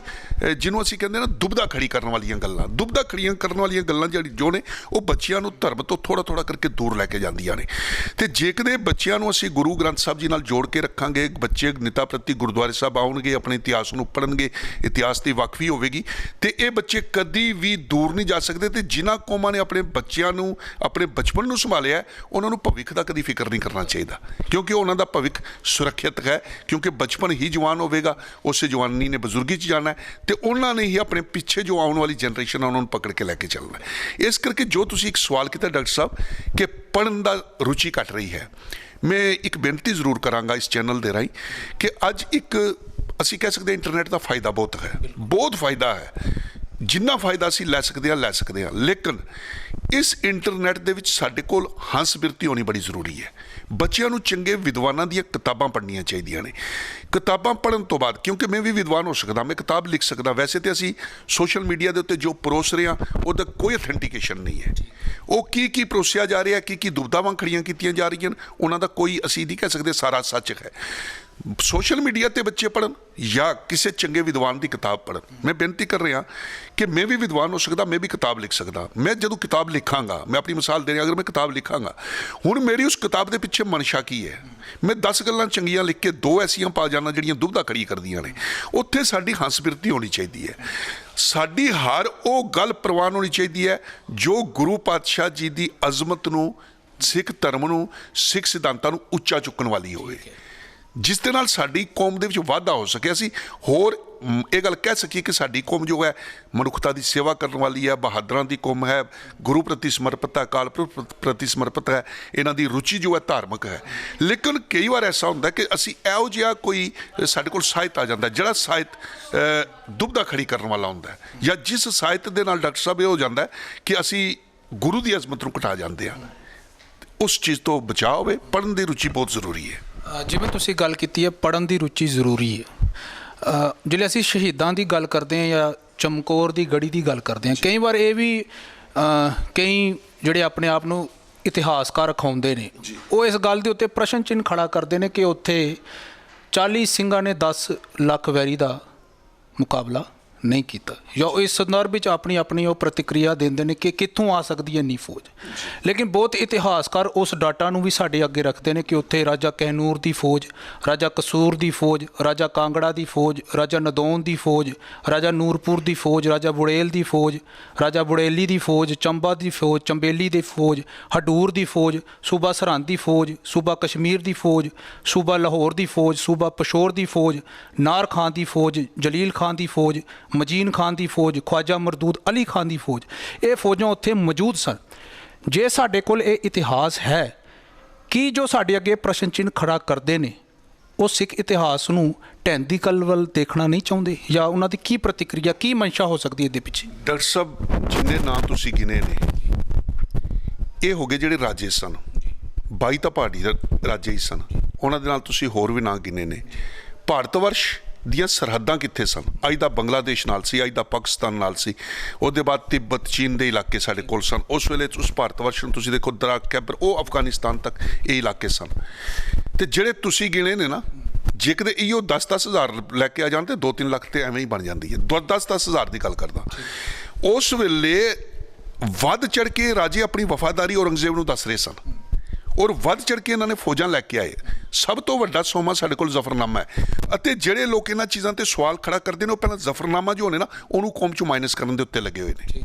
ਜਿਹਨੂੰ ਅਸੀਂ ਕਹਿੰਦੇ ਨਾ ਦੁਬਦਾ ਖੜੀ ਕਰਨ ਵਾਲੀਆਂ ਗੱਲਾਂ, ਦੁਬਦਾ ਖੜੀਆਂ ਕਰਨ ਵਾਲੀਆਂ ਗੱਲਾਂ ਜਿਹੜੀ ਜੋ ਨੇ ਉਹ ਬੱਚਿਆਂ ਨੂੰ ਧਰਮ ਤੋਂ ਥੋੜ੍ਹਾ ਥੋੜ੍ਹਾ ਕਰਕੇ ਦੂਰ ਲੈ ਕੇ ਜਾਂਦੀਆਂ ਨੇ। ਅਤੇ ਜੇਕਰ ਬੱਚਿਆਂ ਨੂੰ ਅਸੀਂ ਗੁਰੂ ਗ੍ਰੰਥ ਸਾਹਿਬ ਜੀ ਨਾਲ ਜੋੜ ਕੇ ਰੱਖਾਂਗੇ, ਬੱਚੇ ਨਿਤਾ ਪ੍ਰਤੀ ਗੁਰਦੁਆਰੇ ਸਾਹਿਬ ਆਉਣਗੇ, ਆਪਣੇ ਇਤਿਹਾਸ ਨੂੰ ਪੜ੍ਹਨਗੇ, ਇਤਿਹਾਸ ਦੀ ਵਾਕਫੀ ਹੋਵੇਗੀ, ਅਤੇ ਇਹ ਬੱਚੇ ਕਦੀ ਵੀ ਦੂਰ ਨਹੀਂ ਜਾ ਸਕਦੇ। ਅਤੇ ਜਿਨ੍ਹਾਂ ਕੌਮਾਂ ਨੇ ਆਪਣੇ ਬੱਚਿਆਂ ਨੂੰ ਆਪਣੇ ਬਚਪਨ ਨੂੰ ਸੰਭਾਲਿਆ, ਉਹਨਾਂ ਨੂੰ ਭਵਿੱਖ ਦਾ ਕਦੀ ਫਿਕਰ ਨਹੀਂ ਕਰਨਾ ਚਾਹੀਦਾ, ਕਿਉਂਕਿ ਉਹਨਾਂ ਦਾ ਭਵਿੱਖ ਸੁਰੱਖਿਅਤ ਹੈ। ਕਿਉਂਕਿ ਬਚਪਨ ਹੀ ਜਵਾਨ ਹੋਵੇਗਾ, ਉਸੇ ਜਵਾਨੀ ਨੇ ਬਜ਼ੁਰਗੀ 'ਚ ਜਾਣਾ, ਅਤੇ ਉਹਨਾਂ ਨੇ ਹੀ ਆਪਣੇ ਪਿੱਛੇ ਜੋ ਆਉਣ ਵਾਲੀ ਜਨਰੇਸ਼ਨ ਆ ਉਹਨਾਂ ਨੂੰ ਪਕੜ ਕੇ ਲੈ ਕੇ ਚੱਲਣਾ। ਇਸ ਕਰਕੇ ਜੋ ਤੁਸੀਂ ਇੱਕ ਸਵਾਲ ਕੀਤਾ ਡਾਕਟਰ ਸਾਹਿਬ ਕਿ ਪੜ੍ਹਨ ਦਾ ਰੁਚੀ ਘਟ ਰਹੀ ਹੈ, ਮੈਂ ਇੱਕ ਬੇਨਤੀ ਜ਼ਰੂਰ ਕਰਾਂਗਾ ਇਸ ਚੈਨਲ ਦੇ ਰਾਹੀਂ ਕਿ ਅੱਜ ਇੱਕ ਅਸੀਂ ਕਹਿ ਸਕਦੇ ਇੰਟਰਨੈਟ ਦਾ ਫਾਇਦਾ ਬਹੁਤ ਹੈ, ਬਹੁਤ ਫਾਇਦਾ ਹੈ, ਜਿੰਨਾ ਫਾਇਦਾ ਅਸੀਂ ਲੈ ਸਕਦੇ ਹਾਂ, ਲੇਕਿਨ ਇਸ ਇੰਟਰਨੈਟ ਦੇ ਵਿੱਚ ਸਾਡੇ ਕੋਲ ਹੰਸ ਬਿਰਤੀ ਹੋਣੀ ਬੜੀ ਜ਼ਰੂਰੀ ਹੈ। ਬੱਚਿਆਂ ਨੂੰ ਚੰਗੇ ਵਿਦਵਾਨਾਂ ਦੀਆਂ ਕਿਤਾਬਾਂ ਪੜ੍ਹਨੀਆਂ ਚਾਹੀਦੀਆਂ ਨੇ। ਕਿਤਾਬਾਂ ਪੜ੍ਹਨ ਤੋਂ ਬਾਅਦ, ਕਿਉਂਕਿ ਮੈਂ ਵੀ ਵਿਦਵਾਨ ਹੋ ਸਕਦਾ, ਮੈਂ ਕਿਤਾਬ ਲਿਖ ਸਕਦਾ, ਵੈਸੇ ਤਾਂ ਅਸੀਂ ਸੋਸ਼ਲ ਮੀਡੀਆ ਦੇ ਉੱਤੇ ਜੋ ਪਰੋਸ ਰਹੇ ਹਾਂ ਉਹਦਾ ਕੋਈ ਅਥੈਂਟੀਕੇਸ਼ਨ ਨਹੀਂ ਹੈ। ਉਹ ਕੀ ਪਰੋਸਿਆ ਜਾ ਰਿਹਾ, ਕੀ ਦੁਬਦਾਵਾਂ ਖੜੀਆਂ ਕੀਤੀਆਂ ਜਾ ਰਹੀਆਂ, ਉਹਨਾਂ ਦਾ ਕੋਈ ਅਸੀਂ ਨਹੀਂ ਕਹਿ ਸਕਦੇ ਸਾਰਾ ਸੱਚ ਹੈ। ਸੋਸ਼ਲ ਮੀਡੀਆ 'ਤੇ ਬੱਚੇ ਪੜ੍ਹਨ ਜਾਂ ਕਿਸੇ ਚੰਗੇ ਵਿਦਵਾਨ ਦੀ ਕਿਤਾਬ ਪੜ੍ਹਨ। ਮੈਂ ਬੇਨਤੀ ਕਰ ਰਿਹਾ ਕਿ ਮੈਂ ਵੀ ਵਿਦਵਾਨ ਹੋ ਸਕਦਾ, ਮੈਂ ਵੀ ਕਿਤਾਬ ਲਿਖ ਸਕਦਾ। ਮੈਂ ਜਦੋਂ ਕਿਤਾਬ ਲਿਖਾਂਗਾ, ਮੈਂ ਆਪਣੀ ਮਿਸਾਲ ਦੇ ਰਿਹਾ, ਅਗਰ ਮੈਂ ਕਿਤਾਬ ਲਿਖਾਂਗਾ, ਹੁਣ ਮੇਰੀ ਉਸ ਕਿਤਾਬ ਦੇ ਪਿੱਛੇ ਮਨਸ਼ਾ ਕੀ ਹੈ? ਮੈਂ 10 ਗੱਲਾਂ ਚੰਗੀਆਂ ਲਿਖ ਕੇ 2 ਐਸੀਆਂ ਪਾ ਜਾਣਾ ਜਿਹੜੀਆਂ ਦੁਬਦਾ ਖੜੀ ਕਰਦੀਆਂ ਨੇ। ਉੱਥੇ ਸਾਡੀ ਹੰਸ ਬਿਰਤੀ ਹੋਣੀ ਚਾਹੀਦੀ ਹੈ। ਸਾਡੀ ਹਰ ਉਹ ਗੱਲ ਪ੍ਰਵਾਨ ਹੋਣੀ ਚਾਹੀਦੀ ਹੈ ਜੋ ਗੁਰੂ ਪਾਤਸ਼ਾਹ ਜੀ ਦੀ ਅਜ਼ਮਤ ਨੂੰ, ਸਿੱਖ ਧਰਮ ਨੂੰ, ਸਿੱਖ ਸਿਧਾਂਤਾਂ ਨੂੰ ਉੱਚਾ ਚੁੱਕਣ ਵਾਲੀ ਹੋਵੇ, ਜਿਸ ਦੇ ਨਾਲ ਸਾਡੀ ਕੌਮ ਦੇ ਵਿੱਚ ਵਾਧਾ ਹੋ ਸਕੇ। ਅਸੀਂ ਹੋਰ ਇਹ ਗੱਲ ਕਹਿ ਸਕੀਏ ਕਿ ਸਾਡੀ ਕੌਮ ਜੋ ਹੈ ਮਨੁੱਖਤਾ ਦੀ ਸੇਵਾ ਕਰਨ ਵਾਲੀ ਹੈ, ਬਹਾਦਰਾਂ ਦੀ ਕੌਮ ਹੈ, ਗੁਰੂ ਪ੍ਰਤੀ ਸਮਰਪਿਤ ਹੈ, ਅਕਾਲ ਪੁਰਖ ਪ੍ਰਤੀ ਸਮਰਪਿਤ ਹੈ, ਇਹਨਾਂ ਦੀ ਰੁਚੀ ਜੋ ਹੈ ਧਾਰਮਿਕ ਹੈ। ਲੇਕਿਨ ਕਈ ਵਾਰ ਐਸਾ ਹੁੰਦਾ ਕਿ ਅਸੀਂ ਇਹੋ ਜਿਹਾ ਕੋਈ ਸਾਡੇ ਕੋਲ ਸਾਹਿਤ ਆ ਜਾਂਦਾ ਜਿਹੜਾ ਸਾਹਿਤ ਦੁਬਦਾ ਖੜੀ ਕਰਨ ਵਾਲਾ ਹੁੰਦਾ, ਜਾਂ ਜਿਸ ਸਾਹਿਤ ਦੇ ਨਾਲ ਡਾਕਟਰ ਸਾਹਿਬ ਇਹ ਹੋ ਜਾਂਦਾ ਕਿ ਅਸੀਂ ਗੁਰੂ ਦੀ ਅਜ਼ਮਤ ਨੂੰ ਘਟਾ ਜਾਂਦੇ ਹਾਂ। ਉਸ ਚੀਜ਼ ਤੋਂ ਬਚਾਅ ਹੋਵੇ। ਪੜ੍ਹਨ ਦੀ ਰੁਚੀ ਬਹੁਤ ਜ਼ਰੂਰੀ ਹੈ। ਜਿਵੇਂ ਤੁਸੀਂ ਗੱਲ ਕੀਤੀ ਹੈ, ਪੜ੍ਹਨ ਦੀ ਰੁਚੀ ਜ਼ਰੂਰੀ ਹੈ। ਜਿਹੜੇ ਅਸੀਂ ਸ਼ਹੀਦਾਂ ਦੀ ਗੱਲ ਕਰਦੇ ਹਾਂ ਜਾਂ ਚਮਕੌਰ ਦੀ ਗੜੀ ਦੀ ਗੱਲ ਕਰਦੇ ਹਾਂ, ਕਈ ਵਾਰ ਇਹ ਵੀ ਕਈ ਜਿਹੜੇ ਆਪਣੇ ਆਪ ਨੂੰ ਇਤਿਹਾਸਕਾਰ ਅਖਾਉਂਦੇ ਨੇ, ਉਹ ਇਸ ਗੱਲ ਦੇ ਉੱਤੇ ਪ੍ਰਸ਼ਨ ਚਿੰਨ੍ਹ ਖੜਾ ਕਰਦੇ ਨੇ ਕਿ ਉੱਥੇ 40 ਸਿੰਘਾਂ ਨੇ 10 ਲੱਖ ਵੈਰੀ ਦਾ ਮੁਕਾਬਲਾ ਨਹੀਂ ਕੀਤਾ, ਜਾਂ ਇਸ ਸੰਦਰਭ ਵਿੱਚ ਆਪਣੀ ਉਹ ਪ੍ਰਤੀਕਿਰਿਆ ਦਿੰਦੇ ਨੇ ਕਿ ਕਿੱਥੋਂ ਆ ਸਕਦੀ ਹੈ ਇੰਨੀ ਫੌਜ। ਲੇਕਿਨ ਬਹੁਤ ਇਤਿਹਾਸਕਾਰ ਉਸ ਡਾਟਾ ਨੂੰ ਵੀ ਸਾਡੇ ਅੱਗੇ ਰੱਖਦੇ ਨੇ ਕਿ ਉੱਥੇ ਰਾਜਾ ਕੈਨੂਰ ਦੀ ਫੌਜ, ਰਾਜਾ ਕਸੂਰ ਦੀ ਫੌਜ, ਰਾਜਾ ਕਾਂਗੜਾ ਦੀ ਫੌਜ, ਰਾਜਾ ਨਦੌਨ ਦੀ ਫੌਜ, ਰਾਜਾ ਨੂਰਪੁਰ ਦੀ ਫੌਜ, ਰਾਜਾ ਬੁੜੇਲ ਦੀ ਫੌਜ, ਰਾਜਾ ਬੁੜੇਲੀ ਦੀ ਫੌਜ, ਚੰਬਾ ਦੀ ਫੌਜ, ਚੰਬੇਲੀ ਦੀ ਫੌਜ, ਹਡੂਰ ਦੀ ਫੌਜ, ਸੂਬਾ ਸਰਹੰਦ ਦੀ ਫੌਜ, ਸੂਬਾ ਕਸ਼ਮੀਰ ਦੀ ਫੌਜ, ਸੂਬਾ ਲਾਹੌਰ ਦੀ ਫੌਜ, ਸੂਬਾ ਪਸ਼ੌਰ ਦੀ ਫੌਜ, ਨਾਰ ਖਾਨ ਦੀ ਫੌਜ, ਜਲੀਲ ਖਾਨ ਦੀ ਫੌਜ, ਮਜੀਨ ਖਾਨ ਦੀ ਫੌਜ, ਖਵਾਜਾ ਮਰਦੂਦ ਅਲੀ ਖਾਨ ਦੀ ਫੌਜ, ਇਹ ਫੌਜਾਂ ਉੱਥੇ ਮੌਜੂਦ ਸਨ। ਜੇ ਸਾਡੇ ਕੋਲ ਇਹ ਇਤਿਹਾਸ ਹੈ ਕਿ ਜੋ ਸਾਡੇ ਅੱਗੇ ਪ੍ਰਸ਼ਨ ਚਿੰਨ੍ਹ ਖੜਾ ਕਰਦੇ ਨੇ, ਉਹ ਸਿੱਖ ਇਤਿਹਾਸ ਨੂੰ ਢਹਿੰਦੀ ਕਲ ਵੱਲ ਦੇਖਣਾ ਨਹੀਂ ਚਾਹੁੰਦੇ, ਜਾਂ ਉਹਨਾਂ ਦੀ ਕੀ ਪ੍ਰਤੀਕਿਰਿਆ, ਕੀ ਮਨਸ਼ਾ ਹੋ ਸਕਦੀ ਹੈ ਇਹਦੇ ਪਿੱਛੇ? ਡਾਕਟਰ ਸਾਹਿਬ, ਜਿੰਨੇ ਨਾਂ ਤੁਸੀਂ ਗਿਣੇ ਨੇ ਇਹ ਹੋ ਗਏ ਜਿਹੜੇ ਰਾਜੇ ਸਨ, 22 ਤਾਂ ਪਹਾੜੀ ਰਾਜੇ ਹੀ ਸਨ, ਉਹਨਾਂ ਦੇ ਨਾਲ ਤੁਸੀਂ ਹੋਰ ਵੀ ਨਾਂ ਗਿਣੇ ਨੇ। ਭਾਰਤ ਵਰਸ਼ ਦੀਆਂ ਸਰਹੱਦਾਂ ਕਿੱਥੇ ਸਨ। ਅੱਜ ਦਾ ਬੰਗਲਾਦੇਸ਼ ਨਾਲ ਸੀ, ਅੱਜ ਦਾ ਪਾਕਿਸਤਾਨ ਨਾਲ ਸੀ, ਉਹਦੇ ਬਾਅਦ ਤਿੱਬਤ ਚੀਨ ਦੇ ਇਲਾਕੇ ਸਾਡੇ ਕੋਲ ਸਨ। ਉਸ ਵੇਲੇ ਉਸ ਭਾਰਤ ਵਰਸ਼ ਨੂੰ ਤੁਸੀਂ ਦੇਖੋ, ਦਰਾਕ ਕੈਬਰ, ਉਹ ਅਫਗਾਨਿਸਤਾਨ ਤੱਕ ਇਹ ਇਲਾਕੇ ਸਨ। ਤੇ ਜਿਹੜੇ ਤੁਸੀਂ ਗਿਣੇ ਨੇ ਨਾ, ਜੇ ਕਿਤੇ ਇਹੋ 10-10 ਹਜ਼ਾਰ ਲੈ ਕੇ ਆ ਜਾਣ ਤੇ 2-3 ਲੱਖ ਤੇ ਐਵੇਂ ਹੀ ਬਣ ਜਾਂਦੀ ਹੈ। 10-10 ਹਜ਼ਾਰ ਦੀ ਗੱਲ ਕਰਦਾ। ਉਸ ਵੇਲੇ ਵੱਧ ਚੜ ਕੇ ਰਾਜੇ ਆਪਣੀ ਵਫਾਦਾਰੀ ਔਰੰਗਜ਼ੇਬ ਨੂੰ ਦੱਸ ਰਹੇ ਸਨ, ਔਰ ਵੱਧ ਚੜ ਕੇ ਇਹਨਾਂ ਨੇ ਫੌਜਾਂ ਲੈ ਕੇ ਆਏ। ਸਭ ਤੋਂ ਵੱਡਾ ਸੋਮਾ ਸਾਡੇ ਕੋਲ ਜ਼ਫਰਨਾਮਾ ਹੈ। ਅਤੇ ਜਿਹੜੇ ਲੋਕ ਇਹਨਾਂ ਚੀਜ਼ਾਂ ਤੇ ਸਵਾਲ ਖੜਾ ਕਰਦੇ ਨੇ, ਉਹ ਪਹਿਲਾਂ ਜ਼ਫਰਨਾਮਾ ਜੋ ਨੇ ਨਾ, ਉਹਨੂੰ ਕੌਮ ਚੋਂ ਮਾਈਨਸ ਕਰਨ ਦੇ ਉੱਤੇ ਲੱਗੇ ਹੋਏ ਨੇ।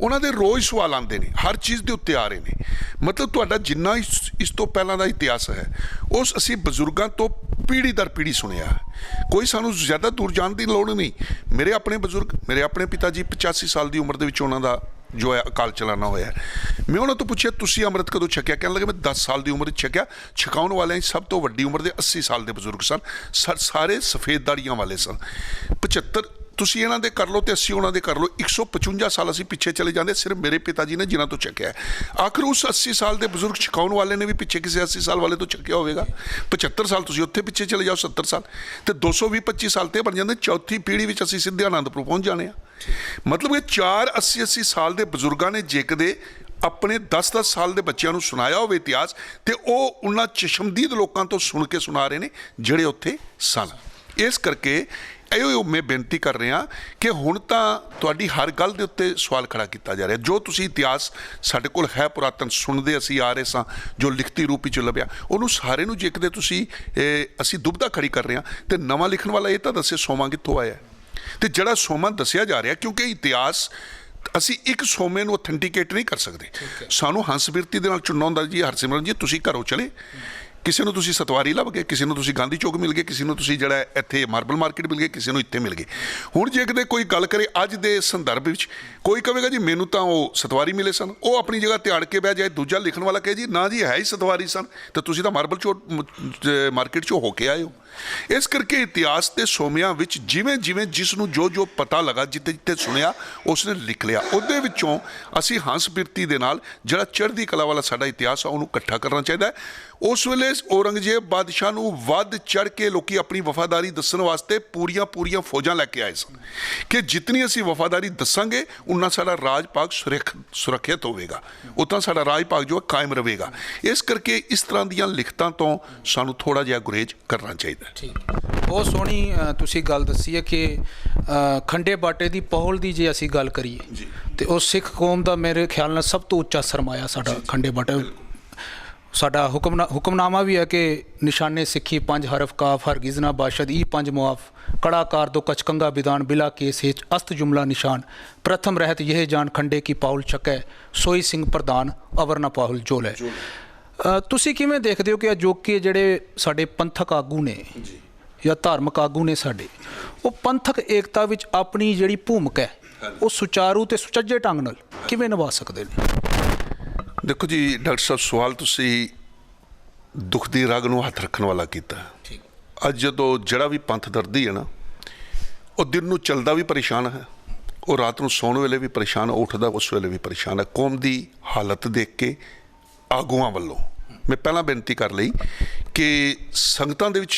ਉਹਨਾਂ ਦੇ ਰੋਜ਼ ਸਵਾਲ ਆਉਂਦੇ ਨੇ, ਹਰ ਚੀਜ਼ ਦੇ ਉੱਤੇ ਆ ਰਹੇ ਨੇ। ਮਤਲਬ ਤੁਹਾਡਾ ਜਿੰਨਾ ਇਸ ਤੋਂ ਪਹਿਲਾਂ ਦਾ ਇਤਿਹਾਸ ਹੈ, ਉਸ ਅਸੀਂ ਬਜ਼ੁਰਗਾਂ ਤੋਂ ਪੀੜ੍ਹੀ ਦਰ ਪੀੜ੍ਹੀ ਸੁਣਿਆ। ਕੋਈ ਸਾਨੂੰ ਜ਼ਿਆਦਾ ਦੂਰ ਜਾਣ ਦੀ ਲੋੜ ਨਹੀਂ। ਮੇਰੇ ਆਪਣੇ ਬਜ਼ੁਰਗ, ਮੇਰੇ ਆਪਣੇ ਪਿਤਾ ਜੀ 85 ਸਾਲ ਦੀ ਉਮਰ ਦੇ ਵਿੱਚ ਉਹਨਾਂ ਦਾ ਜੋ ਹੈ ਅਕਾਲ ਚਲਾਣਾ ਹੋਇਆ। ਮੈਂ ਉਹਨਾਂ ਤੋਂ ਪੁੱਛਿਆ, ਤੁਸੀਂ ਅੰਮ੍ਰਿਤ ਕਦੋਂ ਛਕਿਆ? ਕਹਿਣ ਲੱਗੇ, ਮੈਂ 10 ਸਾਲ ਦੀ ਉਮਰ 'ਚ ਛਕਿਆ। ਛਕਾਉਣ ਵਾਲਿਆਂ 'ਚ ਸਭ ਤੋਂ ਵੱਡੀ ਉਮਰ ਦੇ 80 ਸਾਲ ਦੇ ਬਜ਼ੁਰਗ ਸਨ। ਸਾਰੇ ਸਫੇਦ ਦਾੜੀਆਂ ਵਾਲੇ ਸਨ। 75 ਤੁਸੀਂ ਇਹਨਾਂ ਦੇ ਕਰ ਲਓ ਤੇ 80 ਉਹਨਾਂ ਦੇ ਕਰ ਲਓ, 155 ਸਾਲ ਅਸੀਂ ਪਿੱਛੇ ਚਲੇ ਜਾਂਦੇ, ਸਿਰਫ ਮੇਰੇ ਪਿਤਾ ਜੀ ਨੇ ਜਿਨ੍ਹਾਂ ਤੋਂ ਛਕਿਆ। ਆਖਰ ਉਸ 80 ਸਾਲ ਦੇ ਬਜ਼ੁਰਗ ਛਕਾਉਣ ਵਾਲੇ ਨੇ ਵੀ ਪਿੱਛੇ ਕਿਸੇ 80 ਸਾਲ ਵਾਲੇ ਤੋਂ ਛਕਿਆ ਹੋਵੇਗਾ। 75 ਸਾਲ ਤੁਸੀਂ ਉੱਥੇ ਪਿੱਛੇ ਚਲੇ ਜਾਓ, 70 ਸਾਲ ਤੇ 220-25 ਸਾਲ ਤੇ ਬਣ ਜਾਂਦੇ। ਚੌਥੀ ਪੀੜ੍ਹੀ ਵਿੱਚ ਅਸੀਂ ਸਿੱਧੇ ਆਨੰਦਪੁਰ ਪਹੁੰਚ ਜਾਣੇ ਆ। ਮਤਲਬ ਇਹ 4 80-80 ਸਾਲ ਦੇ ਬਜ਼ੁਰਗਾਂ ਨੇ ਜੇ ਕਦੇ ਆਪਣੇ 10-10 ਸਾਲ ਦੇ ਬੱਚਿਆਂ ਨੂੰ ਸੁਣਾਇਆ ਹੋਵੇ ਇਤਿਹਾਸ, ਤੇ ਉਹ ਉਹਨਾਂ ਚਸ਼ਮਦੀਦ ਲੋਕਾਂ ਤੋਂ ਸੁਣ ਕੇ ਸੁਣਾ ਰਹੇ ਨੇ ਜਿਹੜੇ ਉੱਥੇ ਸਨ। ਇਸ ਕਰਕੇ ਇਹੋ ਮੈਂ ਬੇਨਤੀ ਕਰ ਰਿਹਾ ਕਿ ਹੁਣ ਤਾਂ ਤੁਹਾਡੀ ਹਰ ਗੱਲ ਦੇ ਉੱਤੇ ਸਵਾਲ ਖੜਾ ਕੀਤਾ ਜਾ ਰਿਹਾ। ਜੋ ਤੁਸੀਂ ਇਤਿਹਾਸ ਸਾਡੇ ਕੋਲ ਹੈ ਪੁਰਾਤਨ ਸੁਣਦੇ ਅਸੀਂ ਆ ਰਹੇ ਸਾਂ, ਜੋ ਲਿਖਤੀ ਰੂਪ ਵਿੱਚ ਲੱਭਿਆ, ਉਹਨੂੰ ਸਾਰੇ ਨੂੰ ਜੇ ਕਿਤੇ ਤੁਸੀਂ ਅਸੀਂ ਦੁਬਦਾ ਖੜੀ ਕਰ ਰਹੇ ਹਾਂ। ਤੇ ਨਵਾਂ ਲਿਖਣ ਵਾਲਾ ਇਹ ਤਾਂ ਦੱਸੇ ਸੋਮਾ ਕਿੱਥੋਂ ਆਇਆ, ਤੇ ਜਿਹੜਾ ਸੋਮਾ ਦੱਸਿਆ ਜਾ ਰਿਹਾ, ਕਿਉਂਕਿ ਇਤਿਹਾਸ ਅਸੀਂ ਇੱਕ ਸੋਮੇ ਨੂੰ ਅਥੈਂਟੀਕੇਟ ਨਹੀਂ ਕਰ ਸਕਦੇ। ਸਾਨੂੰ ਹੰਸ ਬਿਰਤੀ ਦੇ ਨਾਲ ਚੁਣਨਾ ਹੁੰਦਾ ਜੀ। ਹਰਸਿਮਰਨ ਜੀ, ਤੁਸੀਂ ਘਰੋਂ ਚਲੇ, ਕਿਸੇ ਨੂੰ ਤੁਸੀਂ ਸਤਵਾਰੀ ਲੱਭ ਗਏ, ਕਿਸੇ ਨੂੰ ਤੁਸੀਂ ਗਾਂਧੀ ਚੌਕ ਮਿਲ ਗਏ, ਕਿਸੇ ਨੂੰ ਤੁਸੀਂ ਜਿਹੜਾ ਇੱਥੇ ਮਾਰਬਲ ਮਾਰਕੀਟ ਮਿਲ ਗਏ, ਕਿਸੇ ਨੂੰ ਇੱਥੇ ਮਿਲ ਗਏ। ਹੁਣ ਜੇ ਕਿਤੇ ਕੋਈ ਗੱਲ ਕਰੇ ਅੱਜ ਦੇ ਸੰਦਰਭ ਵਿੱਚ, ਕੋਈ ਕਹੇਗਾ ਜੀ ਮੈਨੂੰ ਤਾਂ ਉਹ ਸਤਵਾਰੀ ਮਿਲੇ ਸਨ, ਉਹ ਆਪਣੀ ਜਗ੍ਹਾ ਤਿਆੜ ਕੇ ਬਹਿ ਜਾਏ। ਦੂਜਾ ਲਿਖਣ ਵਾਲਾ ਕਹੇ ਜੀ ਨਾ ਜੀ, ਹੈ ਹੀ ਸਤਵਾਰੀ ਸਨ, ਤੇ ਤੁਸੀਂ ਤਾਂ ਮਾਰਬਲ ਚੌਕ ਮਾਰਕੀਟ 'ਚੋਂ ਹੋ ਕੇ ਆਏ ਹੋ। ਇਸ ਕਰਕੇ ਇਤਿਹਾਸ ਦੇ ਸੋਮਿਆਂ ਵਿੱਚ ਜਿਵੇਂ ਜਿਵੇਂ ਜਿਸ ਨੂੰ ਜੋ ਪਤਾ ਲੱਗਾ, ਜਿੱਥੇ ਜਿੱਥੇ ਸੁਣਿਆ, ਉਸਨੇ ਲਿਖ ਲਿਆ। ਉਹਦੇ ਵਿੱਚੋਂ ਅਸੀਂ ਹੰਸ ਬਿਰਤੀ ਦੇ ਨਾਲ ਜਿਹੜਾ ਚੜ੍ਹਦੀ ਕਲਾ ਵਾਲਾ ਸਾਡਾ ਇਤਿਹਾਸ ਆ, ਉਹਨੂੰ ਇਕੱਠਾ ਕਰਨਾ ਚਾਹੀਦਾ ਹੈ। ਉਸ ਵੇਲੇ ਔਰੰਗਜ਼ੇਬ ਬਾਦਸ਼ਾਹ ਨੂੰ ਵੱਧ ਚੜ੍ਹ ਕੇ ਲੋਕੀ ਆਪਣੀ ਵਫਾਦਾਰੀ ਦੱਸਣ ਵਾਸਤੇ ਪੂਰੀਆਂ ਫੌਜਾਂ ਲੈ ਕੇ ਆਏ ਸਨ ਕਿ ਜਿਤਨੀ ਅਸੀਂ ਵਫਾਦਾਰੀ ਦੱਸਾਂਗੇ, ਉਨਾ ਸਾਡਾ ਰਾਜ ਭਾਗ ਸੁਰੱਖਿਅਤ ਹੋਵੇਗਾ, ਉਤਾਂ ਸਾਡਾ ਰਾਜ ਭਾਗ ਜੋ ਹੈ ਕਾਇਮ ਰਹੇਗਾ। ਇਸ ਕਰਕੇ ਇਸ ਤਰ੍ਹਾਂ ਦੀਆਂ ਲਿਖਤਾਂ ਤੋਂ ਸਾਨੂੰ ਥੋੜ੍ਹਾ ਜਿਹਾ ਗੁਰੇਜ਼ ਕਰਨਾ ਚਾਹੀਦਾ। ਠੀਕ, ਬਹੁਤ ਸੋਹਣੀ ਤੁਸੀਂ ਗੱਲ ਦੱਸੀ ਹੈ ਕਿ ਖੰਡੇ ਬਾਟੇ ਦੀ ਪਹੁਲ ਦੀ ਜੇ ਅਸੀਂ ਗੱਲ ਕਰੀਏ ਤੇ ਉਹ ਸਿੱਖ ਕੌਮ ਦਾ ਮੇਰੇ ਖਿਆਲ ਨਾਲ ਸਭ ਤੋਂ ਉੱਚਾ ਸਰਮਾਇਆ ਸਾਡਾ ਖੰਡੇ ਬਾਟਾ। ਸਾਡਾ ਹੁਕਮਨਾਮਾ ਵੀ ਹੈ ਕਿ ਨਿਸ਼ਾਨੇ ਸਿੱਖੀ 5 ਹਰਫ ਕਾਫ ਹਰਗਿਜ਼ ਨਾ ਬਾਸ਼ਦ ਈ 5 ਮੁਆਫ ਕੜਾਕਾਰ ਦੋ ਕਚਕੰਗਾ ਵਿਧਾਨ ਬਿਲਾ ਕੇਸ ਹਿਚ ਅਸਤ ਜੁਮਲਾ ਨਿਸ਼ਾਨ ਪ੍ਰਥਮ ਰਹਿਤ ਇਹ ਜਾਨ ਖੰਡੇ ਕੀ ਪਾਉਲ ਛਕੈ ਸੋਈ ਸਿੰਘ ਪ੍ਰਧਾਨ ਅਵਰ ਨਾ ਪਾਹੁਲ ਜੋਲ ਹੈ। ਤੁਸੀਂ ਕਿਵੇਂ ਦੇਖਦੇ ਹੋ ਕਿ ਅਜੋਕੇ ਜਿਹੜੇ ਸਾਡੇ ਪੰਥਕ ਆਗੂ ਨੇ ਜਾਂ ਧਾਰਮਿਕ ਆਗੂ ਨੇ ਸਾਡੇ, ਉਹ ਪੰਥਕ ਏਕਤਾ ਵਿੱਚ ਆਪਣੀ ਜਿਹੜੀ ਭੂਮਿਕਾ ਹੈ ਉਹ ਸੁਚਾਰੂ ਤੇ ਸੁਚੱਜੇ ਢੰਗ ਨਾਲ ਕਿਵੇਂ ਨਿਭਾ ਸਕਦੇ ਨੇ? ਦੇਖੋ ਜੀ ਡਾਕਟਰ ਸਾਹਿਬ, ਸਵਾਲ ਤੁਸੀਂ ਦੁੱਖ ਦੀ ਰਗ ਨੂੰ ਹੱਥ ਰੱਖਣ ਵਾਲਾ ਕੀਤਾ। ਅੱਜ ਜਦੋਂ ਜਿਹੜਾ ਵੀ ਪੰਥ ਦਰਦੀ ਹੈ ਨਾ, ਉਹ ਦਿਨ ਨੂੰ ਚੱਲਦਾ ਵੀ ਪਰੇਸ਼ਾਨ ਹੈ, ਉਹ ਰਾਤ ਨੂੰ ਸੌਣ ਵੇਲੇ ਵੀ ਪਰੇਸ਼ਾਨ, ਉੱਠਦਾ ਉਸ ਵੇਲੇ ਵੀ ਪਰੇਸ਼ਾਨ ਹੈ। ਕੌਮ ਦੀ ਹਾਲਤ ਦੇਖ ਕੇ ਆਗੂਆਂ ਵੱਲੋਂ ਮੈਂ ਪਹਿਲਾਂ ਬੇਨਤੀ ਕਰ ਲਈ ਕਿ ਸੰਗਤਾਂ ਦੇ ਵਿੱਚ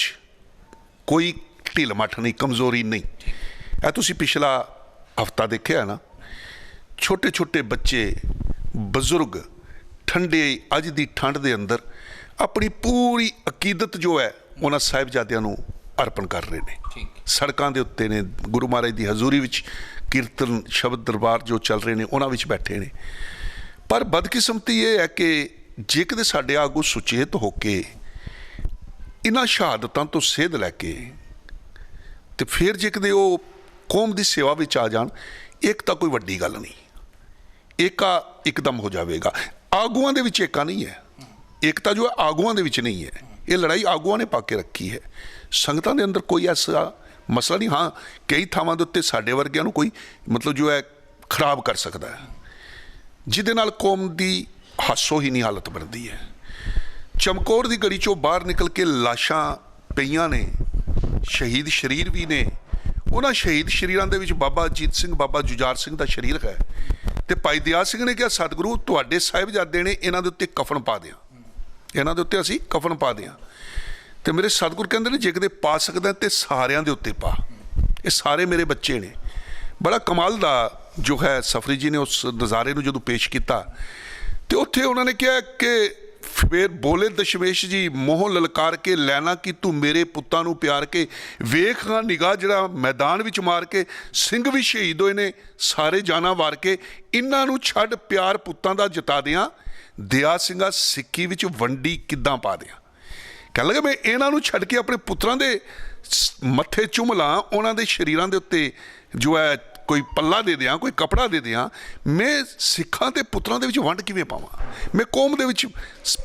ਕੋਈ ਢਿੱਲ ਮੱਠ ਨਹੀਂ, ਕਮਜ਼ੋਰੀ ਨਹੀਂ। ਇਹ ਤੁਸੀਂ ਪਿਛਲਾ ਹਫਤਾ ਦੇਖਿਆ ਨਾ, ਛੋਟੇ ਛੋਟੇ ਬੱਚੇ, ਬਜ਼ੁਰਗ ਠੰਡੇ ਅੱਜ ਦੀ ਠੰਡ ਦੇ ਅੰਦਰ ਆਪਣੀ ਪੂਰੀ ਅਕੀਦਤ ਜੋ ਹੈ ਉਹਨਾਂ ਸਾਹਿਬਜ਼ਾਦਿਆਂ ਨੂੰ ਅਰਪਣ ਕਰ ਰਹੇ ਨੇ। ਸੜਕਾਂ ਦੇ ਉੱਤੇ ਨੇ, ਗੁਰੂ ਮਹਾਰਾਜ ਦੀ ਹਜ਼ੂਰੀ ਵਿੱਚ ਕੀਰਤਨ ਸ਼ਬਦ ਦਰਬਾਰ ਜੋ ਚੱਲ ਰਹੇ ਨੇ, ਉਹਨਾਂ ਵਿੱਚ ਬੈਠੇ ਨੇ। ਪਰ ਬਦਕਿਸਮਤੀ ਇਹ ਹੈ ਕਿ ਜੇ ਕਿਤੇ ਸਾਡੇ ਆਗੂ ਸੁਚੇਤ ਹੋ ਕੇ ਇਹਨਾਂ ਸ਼ਹਾਦਤਾਂ ਤੋਂ ਸੇਧ ਲੈ ਕੇ ਤੇ ਫਿਰ ਜੇ ਕਿਤੇ ਉਹ ਕੌਮ ਦੀ ਸੇਵਾ ਵਿੱਚ ਆ ਜਾਣ, ਇੱਕ ਤਾਂ ਕੋਈ ਵੱਡੀ ਗੱਲ ਨਹੀਂ, ਏਕਾ ਇੱਕਦਮ ਹੋ ਜਾਵੇਗਾ। ਆਗੂਆਂ ਦੇ ਵਿੱਚ ਏਕਾ ਨਹੀਂ ਹੈ, ਏਕਤਾ ਜੋ ਹੈ ਆਗੂਆਂ ਦੇ ਵਿੱਚ ਨਹੀਂ ਹੈ। ਇਹ ਲੜਾਈ ਆਗੂਆਂ ਨੇ ਪਾ ਕੇ ਰੱਖੀ ਹੈ। ਸੰਗਤਾਂ ਦੇ ਅੰਦਰ ਕੋਈ ਐਸਾ ਮਸਲਾ ਨਹੀਂ। ਹਾਂ, ਕਈ ਥਾਵਾਂ ਦੇ ਉੱਤੇ ਸਾਡੇ ਵਰਗਿਆਂ ਨੂੰ ਕੋਈ ਮਤਲਬ ਜੋ ਹੈ ਖਰਾਬ ਕਰ ਸਕਦਾ ਹੈ, ਜਿਹਦੇ ਨਾਲ ਕੌਮ ਦੀ ਹਾਸੋਹੀਣੀ ਹਾਲਤ ਬਣਦੀ ਹੈ। ਚਮਕੌਰ ਦੀ ਗੜੀ 'ਚੋਂ ਬਾਹਰ ਨਿਕਲ ਕੇ ਲਾਸ਼ਾਂ ਪਈਆਂ ਨੇ, ਸ਼ਹੀਦ ਸ਼ਰੀਰ ਵੀ ਨੇ। ਉਹਨਾਂ ਸ਼ਹੀਦ ਸ਼ਰੀਰਾਂ ਦੇ ਵਿੱਚ ਬਾਬਾ ਅਜੀਤ ਸਿੰਘ, ਬਾਬਾ ਜੁਝਾਰ ਸਿੰਘ ਦਾ ਸ਼ਰੀਰ ਹੈ। ਤੇ ਭਾਈ ਦਿਆਲ ਸਿੰਘ ਨੇ ਕਿਹਾ, ਸਤਿਗੁਰੂ ਤੁਹਾਡੇ ਸਾਹਿਬਜ਼ਾਦੇ ਨੇ, ਇਹਨਾਂ ਦੇ ਉੱਤੇ ਕਫਨ ਪਾ ਦਿਆਂ, ਇਹਨਾਂ ਦੇ ਉੱਤੇ ਅਸੀਂ ਕਫਨ ਪਾ ਦਿਆਂ। ਤੇ ਮੇਰੇ ਸਤਿਗੁਰ ਕਹਿੰਦੇ ਨੇ ਜੇ ਕਿਤੇ ਪਾ ਸਕਦਾ ਤੇ ਸਾਰਿਆਂ ਦੇ ਉੱਤੇ ਪਾ। ਇਹ ਸਾਰੇ ਮੇਰੇ ਬੱਚੇ ਨੇ। ਬੜਾ ਕਮਾਲ ਦਾ ਜੋ ਹੈ ਸਫਰੀ ਜੀ ਨੇ ਉਸ ਨਜ਼ਾਰੇ ਨੂੰ ਜਦੋਂ ਪੇਸ਼ ਕੀਤਾ ਤੇ ਉੱਥੇ ਉਹਨਾਂ ਨੇ ਕਿਹਾ ਕਿ ਫਿਰ ਬੋਲੇ ਦਸ਼ਮੇਸ਼ ਜੀ ਮੋਹ ਲਲਕਾਰ ਕੇ ਲੈਣਾ ਕਿ ਤੂੰ ਮੇਰੇ ਪੁੱਤਾਂ ਨੂੰ ਪਿਆਰ ਕੇ ਵੇਖ ਹਾਂ ਨਿਗਾਹ ਜਿਹੜਾ ਮੈਦਾਨ ਵਿੱਚ ਮਾਰ ਕੇ ਸਿੰਘ ਵੀ ਸ਼ਹੀਦ ਹੋਏ ਨੇ ਸਾਰੇ ਜਾਨਾਂ ਵਾਰ ਕੇ ਇਹਨਾਂ ਨੂੰ ਛੱਡ ਪਿਆਰ ਪੁੱਤਾਂ ਦਾ ਜਤਾ ਦਿਆਂ ਦਿਆ ਸਿੰਘਾ ਸਿੱਕੀ ਵਿੱਚ ਵੰਡੀ ਕਿੱਦਾਂ ਪਾ ਦਿਆਂ। ਕਹਿਣ ਲੱਗੇ ਮੈਂ ਇਹਨਾਂ ਨੂੰ ਛੱਡ ਕੇ ਆਪਣੇ ਪੁੱਤਰਾਂ ਦੇ ਮੱਥੇ ਚੁੰਮ ਲਾਂ ਉਹਨਾਂ ਦੇ ਸਰੀਰਾਂ ਦੇ ਉੱਤੇ ਜੋ ਹੈ ਕੋਈ ਪੱਲਾ ਦੇ ਦਿਆਂ ਕੋਈ ਕਪੜਾ ਦੇ ਦਿਆਂ ਮੈਂ ਸਿੱਖਾਂ ਤੇ ਪੁੱਤਰਾਂ ਦੇ ਵਿੱਚ ਵੰਡ ਕਿਵੇਂ ਪਾਵਾਂ ਮੈਂ ਕੌਮ ਦੇ ਵਿੱਚ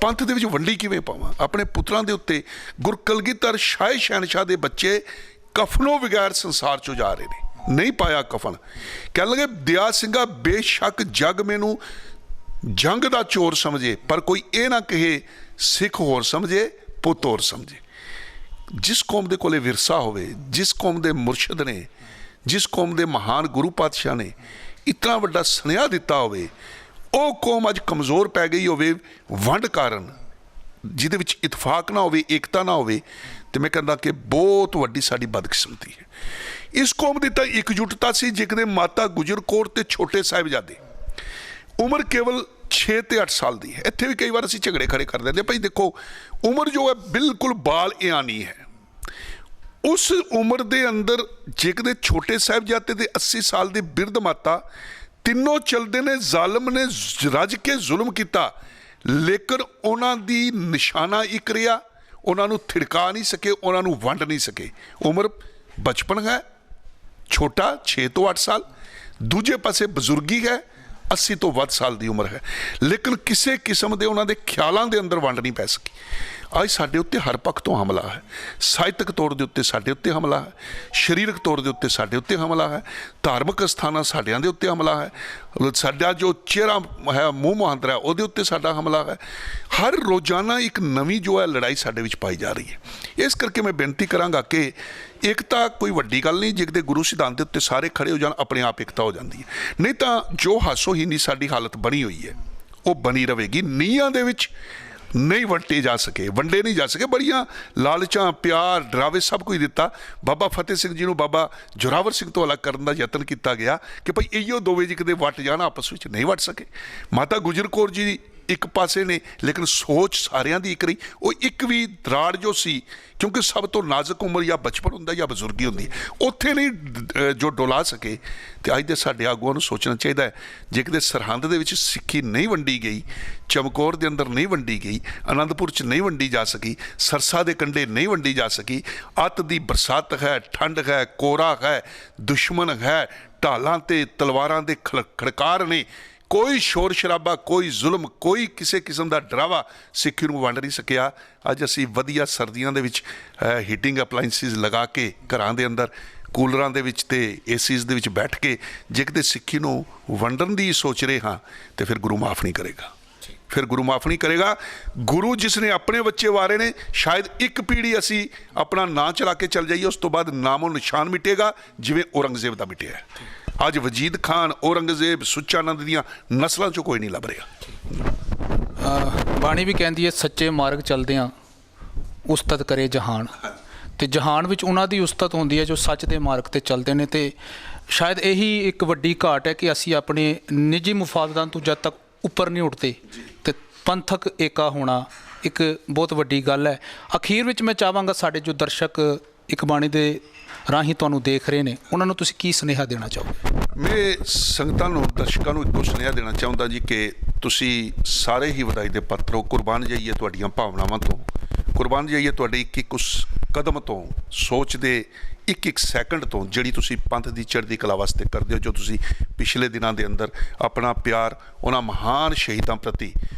ਪੰਥ ਦੇ ਵਿੱਚ ਵੰਡੀ ਕਿਵੇਂ ਪਾਵਾਂ। ਆਪਣੇ ਪੁੱਤਰਾਂ ਦੇ ਉੱਤੇ ਗੁਰ ਕਲਗੀਧਰ ਸ਼ਾਹ ਸ਼ਹਿਨਸ਼ਾਹ ਦੇ ਬੱਚੇ ਕਫਨੋਂ ਬਗੈਰ ਸੰਸਾਰ 'ਚੋਂ ਜਾ ਰਹੇ ਨੇ ਨਹੀਂ ਪਾਇਆ ਕਫਨ। ਕਹਿਣ ਲੱਗੇ ਦਿਆ ਸਿੰਘਾ ਬੇਸ਼ੱਕ ਜੱਗ ਮੈਨੂੰ ਜੰਗ ਦਾ ਚੋਰ ਸਮਝੇ ਪਰ ਕੋਈ ਇਹ ਨਾ ਕਹੇ ਸਿੱਖ ਹੋਰ ਸਮਝੇ ਪੁੱਤ ਹੋਰ ਸਮਝੇ। ਜਿਸ ਕੌਮ ਦੇ ਕੋਲੇ ਵਿਰਸਾ ਹੋਵੇ ਜਿਸ ਕੌਮ ਦੇ ਮੁਰਸ਼ਿਦ ਨੇ ਜਿਸ ਕੌਮ ਦੇ ਮਹਾਨ ਗੁਰੂ ਪਾਤਸ਼ਾਹ ਨੇ ਇਤਨਾ ਵੱਡਾ ਸੁਨੇਹਾ ਦਿੱਤਾ ਹੋਵੇ ਉਹ ਕੌਮ ਅੱਜ ਕਮਜ਼ੋਰ ਪੈ ਗਈ ਹੋਵੇ ਵੰਡ ਕਾਰਨ ਜਿਹਦੇ ਵਿੱਚ ਇਤਫਾਕ ਨਾ ਹੋਵੇ ਏਕਤਾ ਨਾ ਹੋਵੇ ਤੇ ਮੈਂ ਕਹਿੰਦਾ ਕਿ ਬਹੁਤ ਵੱਡੀ ਸਾਡੀ ਬਦਕਿਸਮਤੀ ਹੈ। ਇਸ ਕੌਮ ਦੀ ਤਾਂ ਇਕਜੁੱਟਤਾ ਸੀ ਜਿਕਦੇ ਮਾਤਾ ਗੁਜਰ ਕੌਰ ਤੇ ਛੋਟੇ ਸਾਹਿਬਜ਼ਾਦੇ ਉਮਰ ਕੇਵਲ 6 ਤੇ 8 ਸਾਲ ਦੀ ਹੈ। ਇੱਥੇ ਵੀ ਕਈ ਵਾਰ ਅਸੀਂ ਝਗੜੇ ਖੜੇ ਕਰ ਦਿੰਦੇ ਭਾਈ ਦੇਖੋ ਉਮਰ ਜੋ ਹੈ ਬਿਲਕੁਲ ਬਾਲ ਇਆਨੀ ਹੈ। ਉਸ ਉਮਰ ਦੇ ਅੰਦਰ ਜਿਕਦੇ ਛੋਟੇ ਸਾਹਿਬਜ਼ਾਦੇ ਦੇ 80 ਸਾਲ ਦੀ ਬਿਰਧ ਮਾਤਾ ਤਿੰਨੋਂ ਚਲਦੇ ਨੇ ਜ਼ਾਲਮ ਨੇ ਰੱਜ ਕੇ ਜ਼ੁਲਮ ਕੀਤਾ ਲੇਕਿਨ ਉਹਨਾਂ ਦੀ ਨਿਸ਼ਾਨਾ ਇੱਕ ਰਿਹਾ ਉਹਨਾਂ ਨੂੰ ਥਿੜਕਾ ਨਹੀਂ ਸਕੇ ਉਹਨਾਂ ਨੂੰ ਵੰਡ ਨਹੀਂ ਸਕੇ। ਉਮਰ ਬਚਪਨ ਹੈ ਛੋਟਾ 6 ਤੋਂ 8 ਸਾਲ ਦੂਜੇ ਪਾਸੇ ਬਜ਼ੁਰਗੀ ਹੈ 80 ਤੋਂ ਵੱਧ ਸਾਲ ਦੀ ਉਮਰ ਹੈ ਲੇਕਿਨ ਕਿਸੇ ਕਿਸਮ ਦੇ ਉਹਨਾਂ ਦੇ ਖਿਆਲਾਂ ਦੇ ਅੰਦਰ ਵੰਡ ਨਹੀਂ ਪੈ ਸਕੀ। ਅੱਜ ਸਾਡੇ ਉੱਤੇ ਹਰ ਪੱਖ ਤੋਂ ਹਮਲਾ ਹੈ ਸਾਹਿਤਕ ਤੌਰ ਦੇ ਉੱਤੇ ਸਾਡੇ ਉੱਤੇ ਹਮਲਾ ਹੈ ਸਰੀਰਕ ਤੌਰ ਦੇ ਉੱਤੇ ਸਾਡੇ ਉੱਤੇ ਹਮਲਾ ਹੈ ਧਾਰਮਿਕ ਅਸਥਾਨਾਂ ਸਾਡਿਆਂ ਦੇ ਉੱਤੇ ਹਮਲਾ ਹੈ ਸਾਡਾ ਜੋ ਚਿਹਰਾ ਹੈ ਮੂੰਹ ਮੁਹਾਂਦਰਾ ਹੈ ਉਹਦੇ ਉੱਤੇ ਸਾਡਾ ਹਮਲਾ ਹੈ। ਹਰ ਰੋਜ਼ਾਨਾ ਇੱਕ ਨਵੀਂ ਜੋ ਹੈ ਲੜਾਈ ਸਾਡੇ ਵਿੱਚ ਪਾਈ ਜਾ ਰਹੀ ਹੈ। ਇਸ ਕਰਕੇ ਮੈਂ ਬੇਨਤੀ ਕਰਾਂਗਾ ਕਿ ਏਕਤਾ ਕੋਈ ਵੱਡੀ ਗੱਲ ਨਹੀਂ ਜੇ ਕਿਤੇ ਗੁਰੂ ਸਿਧਾਂਤ ਦੇ ਉੱਤੇ ਸਾਰੇ ਖੜੇ ਹੋ ਜਾਣ ਆਪਣੇ ਆਪ ਏਕਤਾ ਹੋ ਜਾਂਦੀ ਹੈ ਨਹੀਂ ਤਾਂ ਜੋ ਹਾਸੋਹੀਣੀ ਸਾਡੀ ਹਾਲਤ ਬਣੀ ਹੋਈ ਹੈ ਉਹ ਬਣੀ ਰਹੇਗੀ। ਨੀਹਾਂ ਦੇ ਵਿੱਚ ਨਹੀਂ ਵੰਡੇ ਜਾ ਸਕੇ ਵੰਡੇ ਨਹੀਂ ਜਾ ਸਕੇ ਬੜੀਆਂ ਲਾਲਚਾਂ ਪਿਆਰ ਡਰਾਵੇ ਸਭ ਕੁਝ ਦਿੱਤਾ। ਬਾਬਾ ਫਤਿਹ ਸਿੰਘ ਜੀ ਨੂੰ ਬਾਬਾ ਜੋਰਾਵਰ ਸਿੰਘ ਤੋਂ ਅਲੱਗ ਕਰਨ ਦਾ ਯਤਨ ਕੀਤਾ ਗਿਆ ਕਿ ਭਾਈ ਇਹੋ ਦੋਵੇਂ ਜੀ ਕਿਤੇ ਵੱਟ ਜਾਣ ਆਪਸ ਵਿੱਚ ਨਹੀਂ ਵੱਟ ਸਕੇ। ਮਾਤਾ ਗੁਜਰ ਕੌਰ ਜੀ ਇੱਕ ਪਾਸੇ ਨੇ ਲੇਕਿਨ ਸੋਚ ਸਾਰਿਆਂ ਦੀ ਇੱਕ ਰਹੀ ਉਹ ਇੱਕ ਵੀ ਦਰਾੜ ਜੋ ਸੀ ਕਿਉਂਕਿ ਸਭ ਤੋਂ ਨਾਜ਼ੁਕ ਉਮਰ ਜਾਂ ਬਚਪਨ ਹੁੰਦਾ ਜਾਂ ਬਜ਼ੁਰਗੀ ਹੁੰਦੀ ਉੱਥੇ ਨਹੀਂ ਜੋ ਡੋਲਾ ਸਕੇ। ਤੇ ਅੱਜ ਦੇ ਸਾਡੇ ਆਗੂਆਂ ਨੂੰ ਸੋਚਣਾ ਚਾਹੀਦਾ ਹੈ ਜੇ ਕਿਤੇ ਸਰਹੰਦ ਦੇ ਵਿੱਚ ਸਿੱਖੀ ਨਹੀਂ ਵੰਡੀ ਗਈ ਚਮਕੌਰ ਦੇ ਅੰਦਰ ਨਹੀਂ ਵੰਡੀ ਗਈ ਅਨੰਦਪੁਰ 'ਚ ਨਹੀਂ ਵੰਡੀ ਜਾ ਸਕੀ ਸਰਸਾ ਦੇ ਕੰਢੇ ਨਹੀਂ ਵੰਡੀ ਜਾ ਸਕੀ ਅੱਤ ਦੀ ਬਰਸਾਤ ਹੈ ਠੰਡ ਹੈ ਕੋਰਾ ਹੈ ਦੁਸ਼ਮਣ ਹੈ ਢਾਲਾਂ ਤੇ ਤਲਵਾਰਾਂ ਦੇ ਖੜਕਾਰ ਨੇ ਕੋਈ ਸ਼ੋਰ ਸ਼ਰਾਬਾ ਕੋਈ ਜ਼ੁਲਮ ਕੋਈ ਕਿਸੇ ਕਿਸਮ ਦਾ ਡਰਾਵਾ ਸਿੱਖੀ ਨੂੰ ਵੰਡ ਨਹੀਂ ਸਕਿਆ। ਅੱਜ ਅਸੀਂ ਵਧੀਆ ਸਰਦੀਆਂ ਦੇ ਵਿੱਚ ਹੀਟਿੰਗ ਅਪਲਾਈਐਂਸਿਸ ਲਗਾ ਕੇ ਘਰਾਂ ਦੇ ਅੰਦਰ ਕੂਲਰਾਂ ਦੇ ਵਿੱਚ ਤੇ ਏਸੀਜ਼ ਦੇ ਵਿੱਚ ਬੈਠ ਕੇ ਜੇ ਕਿਤੇ ਸਿੱਖੀ ਨੂੰ ਵੰਡਣ ਦੀ ਸੋਚ ਰਹੇ ਹਾਂ ਤੇ ਫਿਰ ਗੁਰੂ ਮਾਫ ਨਹੀਂ ਕਰੇਗਾ ਫਿਰ ਗੁਰੂ ਮਾਫ ਨਹੀਂ ਕਰੇਗਾ। ਗੁਰੂ ਜਿਸ ਨੇ ਆਪਣੇ ਬੱਚੇ ਵਾਰੇ ਨੇ ਸ਼ਾਇਦ ਇੱਕ ਪੀੜ੍ਹੀ ਅਸੀਂ ਆਪਣਾ ਨਾਂ ਚਲਾ ਕੇ ਚੱਲ ਜਾਈਏ ਉਸ ਤੋਂ ਬਾਅਦ ਨਾਮੋ ਨਿਸ਼ਾਨ ਮਿਟੇਗਾ ਜਿਵੇਂ ਔਰੰਗਜ਼ੇਬ ਦਾ ਮਿਟਿਆ ਹੈ। ਅੱਜ ਵਜੀਦ ਖਾਨ ਔਰੰਗਜ਼ੇਬ ਸੁੱਚਾਨੰਦ ਦੀਆਂ ਨਸਲਾਂ 'ਚੋਂ ਕੋਈ ਨਹੀਂ ਲੱਭ ਰਿਹਾ। ਬਾਣੀ ਵੀ ਕਹਿੰਦੀ ਹੈ ਸੱਚੇ ਮਾਰਗ ਚੱਲਦਿਆਂ ਉਸਤਤ ਕਰੇ ਜਹਾਨ ਤੇ ਜਹਾਨ ਵਿੱਚ ਉਹਨਾਂ ਦੀ ਉਸਤਤ ਹੁੰਦੀ ਹੈ ਜੋ ਸੱਚ ਦੇ ਮਾਰਗ ਤੇ ਚੱਲਦੇ ਨੇ। ਤੇ ਸ਼ਾਇਦ ਇਹੀ ਇੱਕ ਵੱਡੀ ਘਾਟ ਹੈ ਕਿ ਅਸੀਂ ਆਪਣੇ ਨਿੱਜੀ ਮੁਫਾਦਤਾਂ ਤੋਂ ਜਦ ਤੱਕ ਉੱਪਰ ਨਹੀਂ ਉੱਠਦੇ ਤੇ ਪੰਥਕ ਏਕਾ ਹੋਣਾ ਇੱਕ ਬਹੁਤ ਵੱਡੀ ਗੱਲ ਹੈ। ਅਖੀਰ ਵਿੱਚ ਮੈਂ ਚਾਹਾਂਗਾ ਸਾਡੇ ਜੋ ਦਰਸ਼ਕ ਇੱਕ ਬਾਣੀ ਦੇ ਰਾਹੀਂ ਤੁਹਾਨੂੰ ਦੇਖ ਰਹੇ ਨੇ ਉਹਨਾਂ ਨੂੰ ਤੁਸੀਂ ਕੀ ਸੁਨੇਹਾ ਦੇਣਾ ਚਾਹੋਗੇ? ਮੈਂ ਸੰਗਤਾਂ ਨੂੰ ਦਰਸ਼ਕਾਂ ਨੂੰ ਇੱਕੋ ਸੁਨੇਹਾ ਦੇਣਾ ਚਾਹੁੰਦਾ ਜੀ ਕਿ ਤੁਸੀਂ ਸਾਰੇ ਹੀ ਵਧਾਈ ਦੇ ਪਾਤਰ ਹੋ। ਕੁਰਬਾਨ ਜਾਈਏ ਤੁਹਾਡੀਆਂ ਭਾਵਨਾਵਾਂ ਤੋਂ ਕੁਰਬਾਨ ਜਾਈਏ ਤੁਹਾਡੇ ਇੱਕ ਇੱਕ ਉਸ ਕਦਮ ਤੋਂ ਸੋਚ ਦੇ ਇੱਕ ਇੱਕ ਸੈਕਿੰਡ ਤੋਂ ਜਿਹੜੀ ਤੁਸੀਂ ਪੰਥ ਦੀ ਚੜ੍ਹਦੀ ਕਲਾ ਵਾਸਤੇ ਕਰਦੇ ਹੋ ਜੋ ਤੁਸੀਂ ਪਿਛਲੇ ਦਿਨਾਂ ਦੇ ਅੰਦਰ ਆਪਣਾ ਪਿਆਰ ਉਹਨਾਂ ਮਹਾਨ ਸ਼ਹੀਦਾਂ ਪ੍ਰਤੀ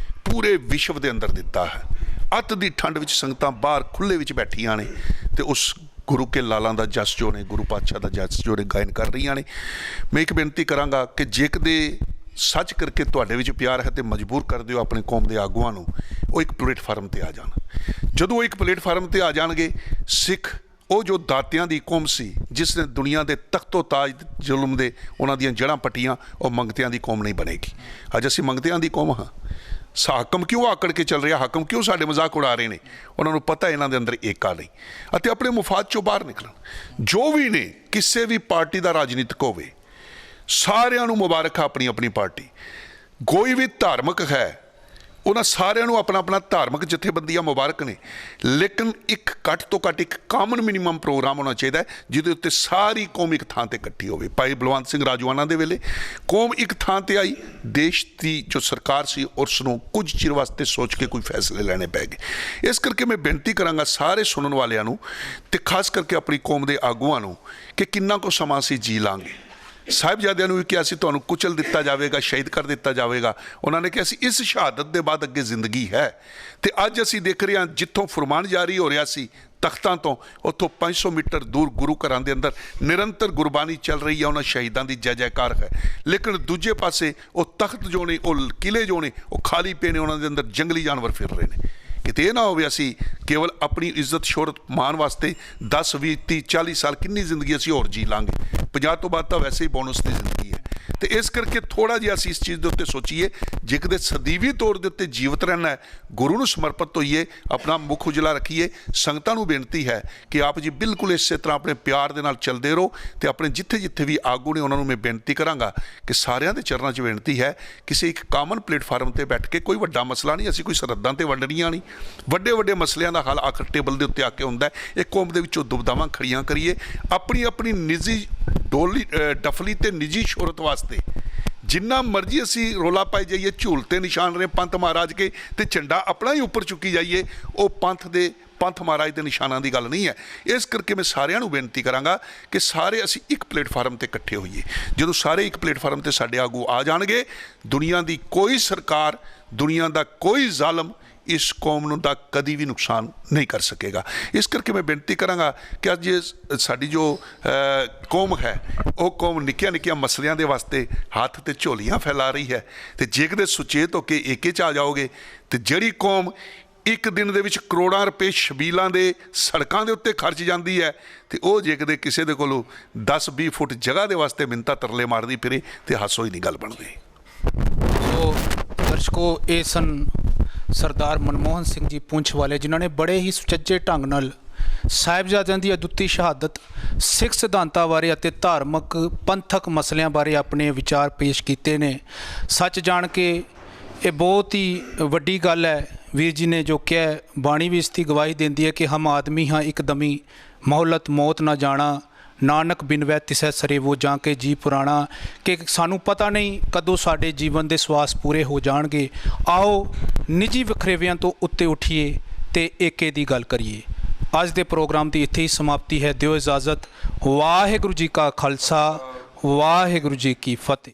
ਪੂਰੇ ਵਿਸ਼ਵ ਦੇ ਅੰਦਰ ਦਿੱਤਾ ਹੈ। ਅੱਤ ਦੀ ਠੰਡ ਵਿੱਚ ਸੰਗਤਾਂ ਬਾਹਰ ਖੁੱਲ੍ਹੇ ਵਿੱਚ ਬੈਠੀਆਂ ਨੇ ਤੇ ਉਸ ਗੁਰੂ ਕੇ ਲਾਲਾਂ ਦਾ ਜਸ ਜੋ ਨੇ ਗੁਰੂ ਪਾਤਸ਼ਾਹ ਦਾ ਜਸ ਜੋ ਨੇ ਗਾਇਨ ਕਰ ਰਹੀਆਂ ਨੇ। ਮੈਂ ਇੱਕ ਬੇਨਤੀ ਕਰਾਂਗਾ ਕਿ ਜੇ ਕਦੇ ਸੱਚ ਕਰਕੇ ਤੁਹਾਡੇ ਵਿੱਚ ਪਿਆਰ ਹੈ ਤੇ ਮਜਬੂਰ ਕਰ ਦਿਓ ਆਪਣੇ ਕੌਮ ਦੇ ਆਗੂਆਂ ਨੂੰ ਉਹ ਇੱਕ ਪਲੇਟਫਾਰਮ ਤੇ ਆ ਜਾਣ। ਜਦੋਂ ਉਹ ਇੱਕ ਪਲੇਟਫਾਰਮ ਤੇ ਆ ਜਾਣਗੇ ਸਿੱਖ ਉਹ ਜੋ ਦਾਤਿਆਂ ਦੀ ਕੌਮ ਸੀ ਜਿਸ ਨੇ ਦੁਨੀਆ ਦੇ ਤਖਤੋ ਤਾਜ ਜ਼ੁਲਮ ਦੇ ਉਹਨਾਂ ਦੀਆਂ ਜੜ੍ਹਾਂ ਪੱਟੀਆਂ ਉਹ ਮੰਗਤਿਆਂ ਦੀ ਕੌਮ ਨਹੀਂ ਬਣੇਗੀ। ਅੱਜ ਅਸੀਂ ਮੰਗਤਿਆਂ ਦੀ ਕੌਮ ਹਾਂ। ਹਾਕਮ ਕਿਉਂ ਆਕੜ ਕੇ ਚੱਲ ਰਿਹਾ, ਹਾਕਮ ਕਿਉਂ ਸਾਡੇ ਮਜ਼ਾਕ ਉਡਾ ਰਹੇ ਨੇ। ਉਹਨਾਂ ਨੂੰ ਪਤਾ ਇਹਨਾਂ ਦੇ ਅੰਦਰ ਏਕਾ ਨਹੀਂ ਅਤੇ ਆਪਣੇ ਮੁਫਾਦ ਚੋਂ ਬਾਹਰ ਨਿਕਲਣ। ਜੋ ਵੀ ਨੇ, ਕਿਸੇ ਵੀ ਪਾਰਟੀ ਦਾ ਰਾਜਨੀਤਿਕ ਹੋਵੇ, ਸਾਰਿਆਂ ਨੂੰ ਮੁਬਾਰਕ ਹੈ ਆਪਣੀ ਆਪਣੀ ਪਾਰਟੀ। ਕੋਈ ਵੀ ਧਾਰਮਿਕ ਹੈ, ਉਹਨਾਂ ਸਾਰਿਆਂ ਨੂੰ ਆਪਣਾ ਆਪਣਾ ਧਾਰਮਿਕ ਜਥੇਬੰਦੀਆਂ ਮੁਬਾਰਕ ਨੇ, ਲੇਕਿਨ ਇੱਕ ਘੱਟ ਤੋਂ ਘੱਟ ਇੱਕ ਕਾਮਨ ਮਿਨੀਮਮ ਪ੍ਰੋਗਰਾਮ ਹੋਣਾ ਚਾਹੀਦਾ ਹੈ ਜਿਹਦੇ ਉੱਤੇ ਸਾਰੀ ਕੌਮ ਇੱਕ ਥਾਂ ਤੇ ਇਕੱਠੀ ਹੋਵੇ। ਭਾਈ ਬਲਵੰਤ ਸਿੰਘ ਰਾਜਵਾਨਾ ਦੇ ਵੇਲੇ ਕੌਮ ਇੱਕ ਥਾਂ ਤੇ ਆਈ, ਦੇਸ਼ ਦੀ ਜੋ ਸਰਕਾਰ ਸੀ ਉਸ ਨੂੰ ਕੁਝ ਚਿਰ ਵਾਸਤੇ ਸੋਚ ਕੇ ਕੋਈ ਫੈਸਲੇ ਲੈਣੇ ਪੈ ਗਏ। ਇਸ ਕਰਕੇ ਮੈਂ ਬੇਨਤੀ ਕਰਾਂਗਾ ਸਾਰੇ ਸੁਣਨ ਵਾਲਿਆਂ ਨੂੰ ਤੇ ਖਾਸ ਕਰਕੇ ਆਪਣੀ ਕੌਮ ਦੇ ਆਗੂਆਂ ਨੂੰ ਕਿ ਕਿੰਨਾ ਕੁ ਸਮਾਂ ਅਸੀਂ ਜੀ ਲਾਂਗੇ। ਸਾਹਿਬਜ਼ਾਦਿਆਂ ਨੂੰ ਵੀ ਕਿਹਾ ਸੀ ਤੁਹਾਨੂੰ ਕੁਚਲ ਦਿੱਤਾ ਜਾਵੇਗਾ, ਸ਼ਹੀਦ ਕਰ ਦਿੱਤਾ ਜਾਵੇਗਾ। ਉਹਨਾਂ ਨੇ ਕਿਹਾ ਸੀ ਇਸ ਸ਼ਹਾਦਤ ਦੇ ਬਾਅਦ ਅੱਗੇ ਜ਼ਿੰਦਗੀ ਹੈ। ਤੇ ਅੱਜ ਅਸੀਂ ਦੇਖ ਰਹੇ ਹਾਂ ਜਿੱਥੋਂ ਫੁਰਮਾਨ ਜਾਰੀ ਹੋ ਰਿਹਾ ਸੀ ਤਖਤਾਂ ਤੋਂ, ਉੱਥੋਂ 500 ਮੀਟਰ ਦੂਰ ਗੁਰੂ ਘਰਾਂ ਦੇ ਅੰਦਰ ਨਿਰੰਤਰ ਗੁਰਬਾਣੀ ਚੱਲ ਰਹੀ ਹੈ, ਉਹਨਾਂ ਸ਼ਹੀਦਾਂ ਦੀ ਜੈ ਜੈਕਾਰ ਹੈ। ਲੇਕਿਨ ਦੂਜੇ ਪਾਸੇ ਉਹ ਤਖਤ ਜੋ ਨੇ, ਉਹ ਕਿਲੇ ਜੋ ਨੇ, ਉਹ ਖਾਲੀ ਪਏ ਨੇ, ਉਹਨਾਂ ਦੇ ਅੰਦਰ ਜੰਗਲੀ ਜਾਨਵਰ ਫਿਰ ਰਹੇ ਨੇ। ਕਿਤੇ ਇਹ ਨਾ ਹੋਵੇ ਅਸੀਂ ਕੇਵਲ ਆਪਣੀ ਇੱਜ਼ਤ ਸ਼ੋਹਰਤ ਮਾਣ ਵਾਸਤੇ 10 20 30 40 ਸਾਲ ਕਿੰਨੀ ਜ਼ਿੰਦਗੀ ਅਸੀਂ ਹੋਰ ਜੀ ਲਾਂਗੇ। 50 ਤੋਂ ਬਾਅਦ ਤਾਂ ਵੈਸੇ ਹੀ ਬੋਨਸ ਦੀ ਜ਼ਿੰਦਗੀ ਹੈ। ਤੇ ਇਸ ਕਰਕੇ ਥੋੜ੍ਹਾ ਜਿਹਾ ਅਸੀਂ ਇਸ ਚੀਜ਼ ਦੇ ਉੱਤੇ ਸੋਚੀਏ, ਜੇ ਕਿਤੇ ਸਦੀਵੀ ਤੌਰ ਦੇ ਉੱਤੇ ਜੀਵਤ ਰਹਿਣਾ ਹੈ, ਗੁਰੂ ਨੂੰ ਸਮਰਪਿਤ ਹੋਈਏ, ਆਪਣਾ ਮੁੱਖ ਉਜਲਾ ਰੱਖੀਏ। ਸੰਗਤਾਂ ਨੂੰ ਬੇਨਤੀ ਹੈ ਕਿ ਆਪ ਜੀ ਬਿਲਕੁਲ ਇਸੇ ਤਰ੍ਹਾਂ ਆਪਣੇ ਪਿਆਰ ਦੇ ਨਾਲ ਚੱਲਦੇ ਰਹੋ ਤੇ ਆਪਣੇ ਜਿੱਥੇ ਜਿੱਥੇ ਵੀ ਆਗੂ ਨੇ ਉਹਨਾਂ ਨੂੰ ਮੈਂ ਬੇਨਤੀ ਕਰਾਂਗਾ ਕਿ ਸਾਰਿਆਂ ਦੇ ਚਰਨਾਂ 'ਚ ਬੇਨਤੀ ਹੈ ਕਿਸੇ ਇੱਕ ਕਾਮਨ ਪਲੇਟਫਾਰਮ ਤੇ ਬੈਠ ਕੇ, ਕੋਈ ਵੱਡਾ ਮਸਲਾ ਨਹੀਂ, ਅਸੀਂ ਕੋਈ ਸਰਹੱਦਾਂ ਤੇ ਵੰਡਣੀਆਂ ਨਹੀਂ, ਵੱਡੇ ਵੱਡੇ ਮਸਲਿਆਂ ਦਾ ਹੱਲ ਆਖਰ ਟੇਬਲ ਦੇ ਉੱਤੇ ਆ ਕੇ ਹੁੰਦਾ ਹੈ। ਇਹ ਕੌਮ ਦੇ ਵਿੱਚੋਂ ਦੁਬਦਾਵਾਂ ਖੜੀਆਂ ਕਰੀਏ, ਆਪਣੀ ਆਪਣੀ ਨਿੱਜੀ ਡਫਲੀ ਤੇ ਨਿੱਜੀ ਸ਼ੋਹਰਤ ਵਾਸਤੇ ਜਿੰਨਾ ਮਰਜ਼ੀ ਅਸੀਂ ਰੋਲਾ ਪਾਈ ਜਾਈਏ, ਝੂਲ ਤੇ ਨਿਸ਼ਾਨ ਰਹੇ ਪੰਥ ਮਹਾਰਾਜ ਕੇ ਤੇ ਝੰਡਾ ਆਪਣਾ ਹੀ ਉੱਪਰ ਚੁੱਕੀ ਜਾਈਏ, ਉਹ ਪੰਥ ਮਹਾਰਾਜ ਦੇ ਨਿਸ਼ਾਨਾਂ ਦੀ ਗੱਲ ਨਹੀਂ ਹੈ। ਇਸ ਕਰਕੇ ਮੈਂ ਸਾਰਿਆਂ ਨੂੰ ਬੇਨਤੀ ਕਰਾਂਗਾ ਕਿ ਸਾਰੇ ਅਸੀਂ ਇੱਕ ਪਲੇਟਫਾਰਮ ਤੇ ਇਕੱਠੇ ਹੋਈਏ। ਜਦੋਂ ਸਾਰੇ ਇੱਕ ਪਲੇਟਫਾਰਮ ਤੇ ਸਾਡੇ ਆਗੂ ਆ ਜਾਣਗੇ, ਦੁਨੀਆ ਦੀ ਕੋਈ ਸਰਕਾਰ, ਦੁਨੀਆ ਦਾ ਕੋਈ ਜ਼ਾਲਮ ਇਸ ਕੌਮ ਨੂੰ ਦਾ ਕਦੀ ਵੀ ਨੁਕਸਾਨ ਨਹੀਂ ਕਰ ਸਕੇਗਾ। ਇਸ ਕਰਕੇ ਮੈਂ ਬੇਨਤੀ ਕਰਾਂਗਾ ਕਿ ਅੱਜ ਸਾਡੀ ਜੋ ਕੌਮ ਹੈ, ਉਹ ਕੌਮ ਨਿੱਕੀਆਂ ਨਿੱਕੀਆਂ ਮਸਲਿਆਂ ਦੇ ਵਾਸਤੇ ਹੱਥ ਤੇ ਝੋਲੀਆਂ ਫੈਲਾ ਰਹੀ ਹੈ। ਤੇ ਜੇ ਕਿਤੇ ਸੁਚੇਤ ਹੋ ਕੇ ਏਕੇ 'ਚ ਆ ਜਾਓਗੇ ਤੇ ਜਿਹੜੀ ਕੌਮ ਇੱਕ ਦਿਨ ਦੇ ਵਿੱਚ ਕਰੋੜਾਂ ਰੁਪਏ ਸ਼ਬੀਲਾਂ ਦੇ ਸੜਕਾਂ ਦੇ ਉੱਤੇ ਖਰਚ ਜਾਂਦੀ ਹੈ, ਤੇ ਉਹ ਜੇ ਕਿਤੇ ਕਿਸੇ ਦੇ ਕੋਲੋਂ 10-20 ਫੁੱਟ ਜਗ੍ਹਾ ਦੇ ਵਾਸਤੇ ਮਿੰਨਤਾਂ ਤਰਲੇ ਮਾਰਦੀ ਫਿਰੇ ਤੇ ਹਾਸੋ ਹੀ ਨਹੀਂ ਗੱਲ ਬਣਦੀ। ਸੋ ਦਰਸ਼ਕੋ, ਇਹ ਸਨ ਸਰਦਾਰ ਮਨਮੋਹਨ ਸਿੰਘ ਜੀ ਪੁੰਛ ਵਾਲੇ, ਜਿਨ੍ਹਾਂ ਨੇ ਬੜੇ ਹੀ ਸੁਚੱਜੇ ਢੰਗ ਨਾਲ ਸਾਹਿਬਜ਼ਾਦਿਆਂ ਦੀ ਅਦੁੱਤੀ ਸ਼ਹਾਦਤ, ਸਿੱਖ ਸਿਧਾਂਤਾਂ ਬਾਰੇ ਅਤੇ ਧਾਰਮਿਕ ਪੰਥਕ ਮਸਲਿਆਂ ਬਾਰੇ ਆਪਣੇ ਵਿਚਾਰ ਪੇਸ਼ ਕੀਤੇ ਨੇ। ਸੱਚ ਜਾਣ ਕੇ ਇਹ ਬਹੁਤ ਹੀ ਵੱਡੀ ਗੱਲ ਹੈ। ਵੀਰ ਜੀ ਨੇ ਜੋ ਕਿਹਾ, ਬਾਣੀ ਵੀ ਇਸ ਦੀ ਗਵਾਹੀ ਦਿੰਦੀ ਹੈ ਕਿ ਹਮ ਆਦਮੀ ਹਾਂ ਇੱਕਦਮੀ, ਮੌਲਤ ਮੌਤ ਨਾ ਜਾਣਾ, ਨਾਨਕ ਬਿਨ ਵੈ ਤਿਸੈ ਸਰੇ ਵੋ ਜਾਂ ਕੇ ਜੀ ਪੁਰਾਣਾ, ਕਿ ਸਾਨੂੰ ਪਤਾ ਨਹੀਂ ਕਦੋਂ ਸਾਡੇ ਜੀਵਨ ਦੇ ਸਵਾਸ ਪੂਰੇ ਹੋ ਜਾਣਗੇ। ਆਓ ਨਿੱਜੀ ਵਖਰੇਵਿਆਂ ਤੋਂ ਉੱਤੇ ਉੱਠੀਏ ਤੇ ਏਕੇ ਦੀ ਗੱਲ ਕਰੀਏ। ਅੱਜ ਦੇ ਪ੍ਰੋਗਰਾਮ ਦੀ ਇੱਥੇ ਹੀ ਸਮਾਪਤੀ ਹੈ। ਦਿਓ ਇਜਾਜ਼ਤ। ਵਾਹਿਗੁਰੂ ਜੀ ਕਾ ਖਾਲਸਾ, ਵਾਹਿਗੁਰੂ ਜੀ ਕੀ ਫਤਿਹ।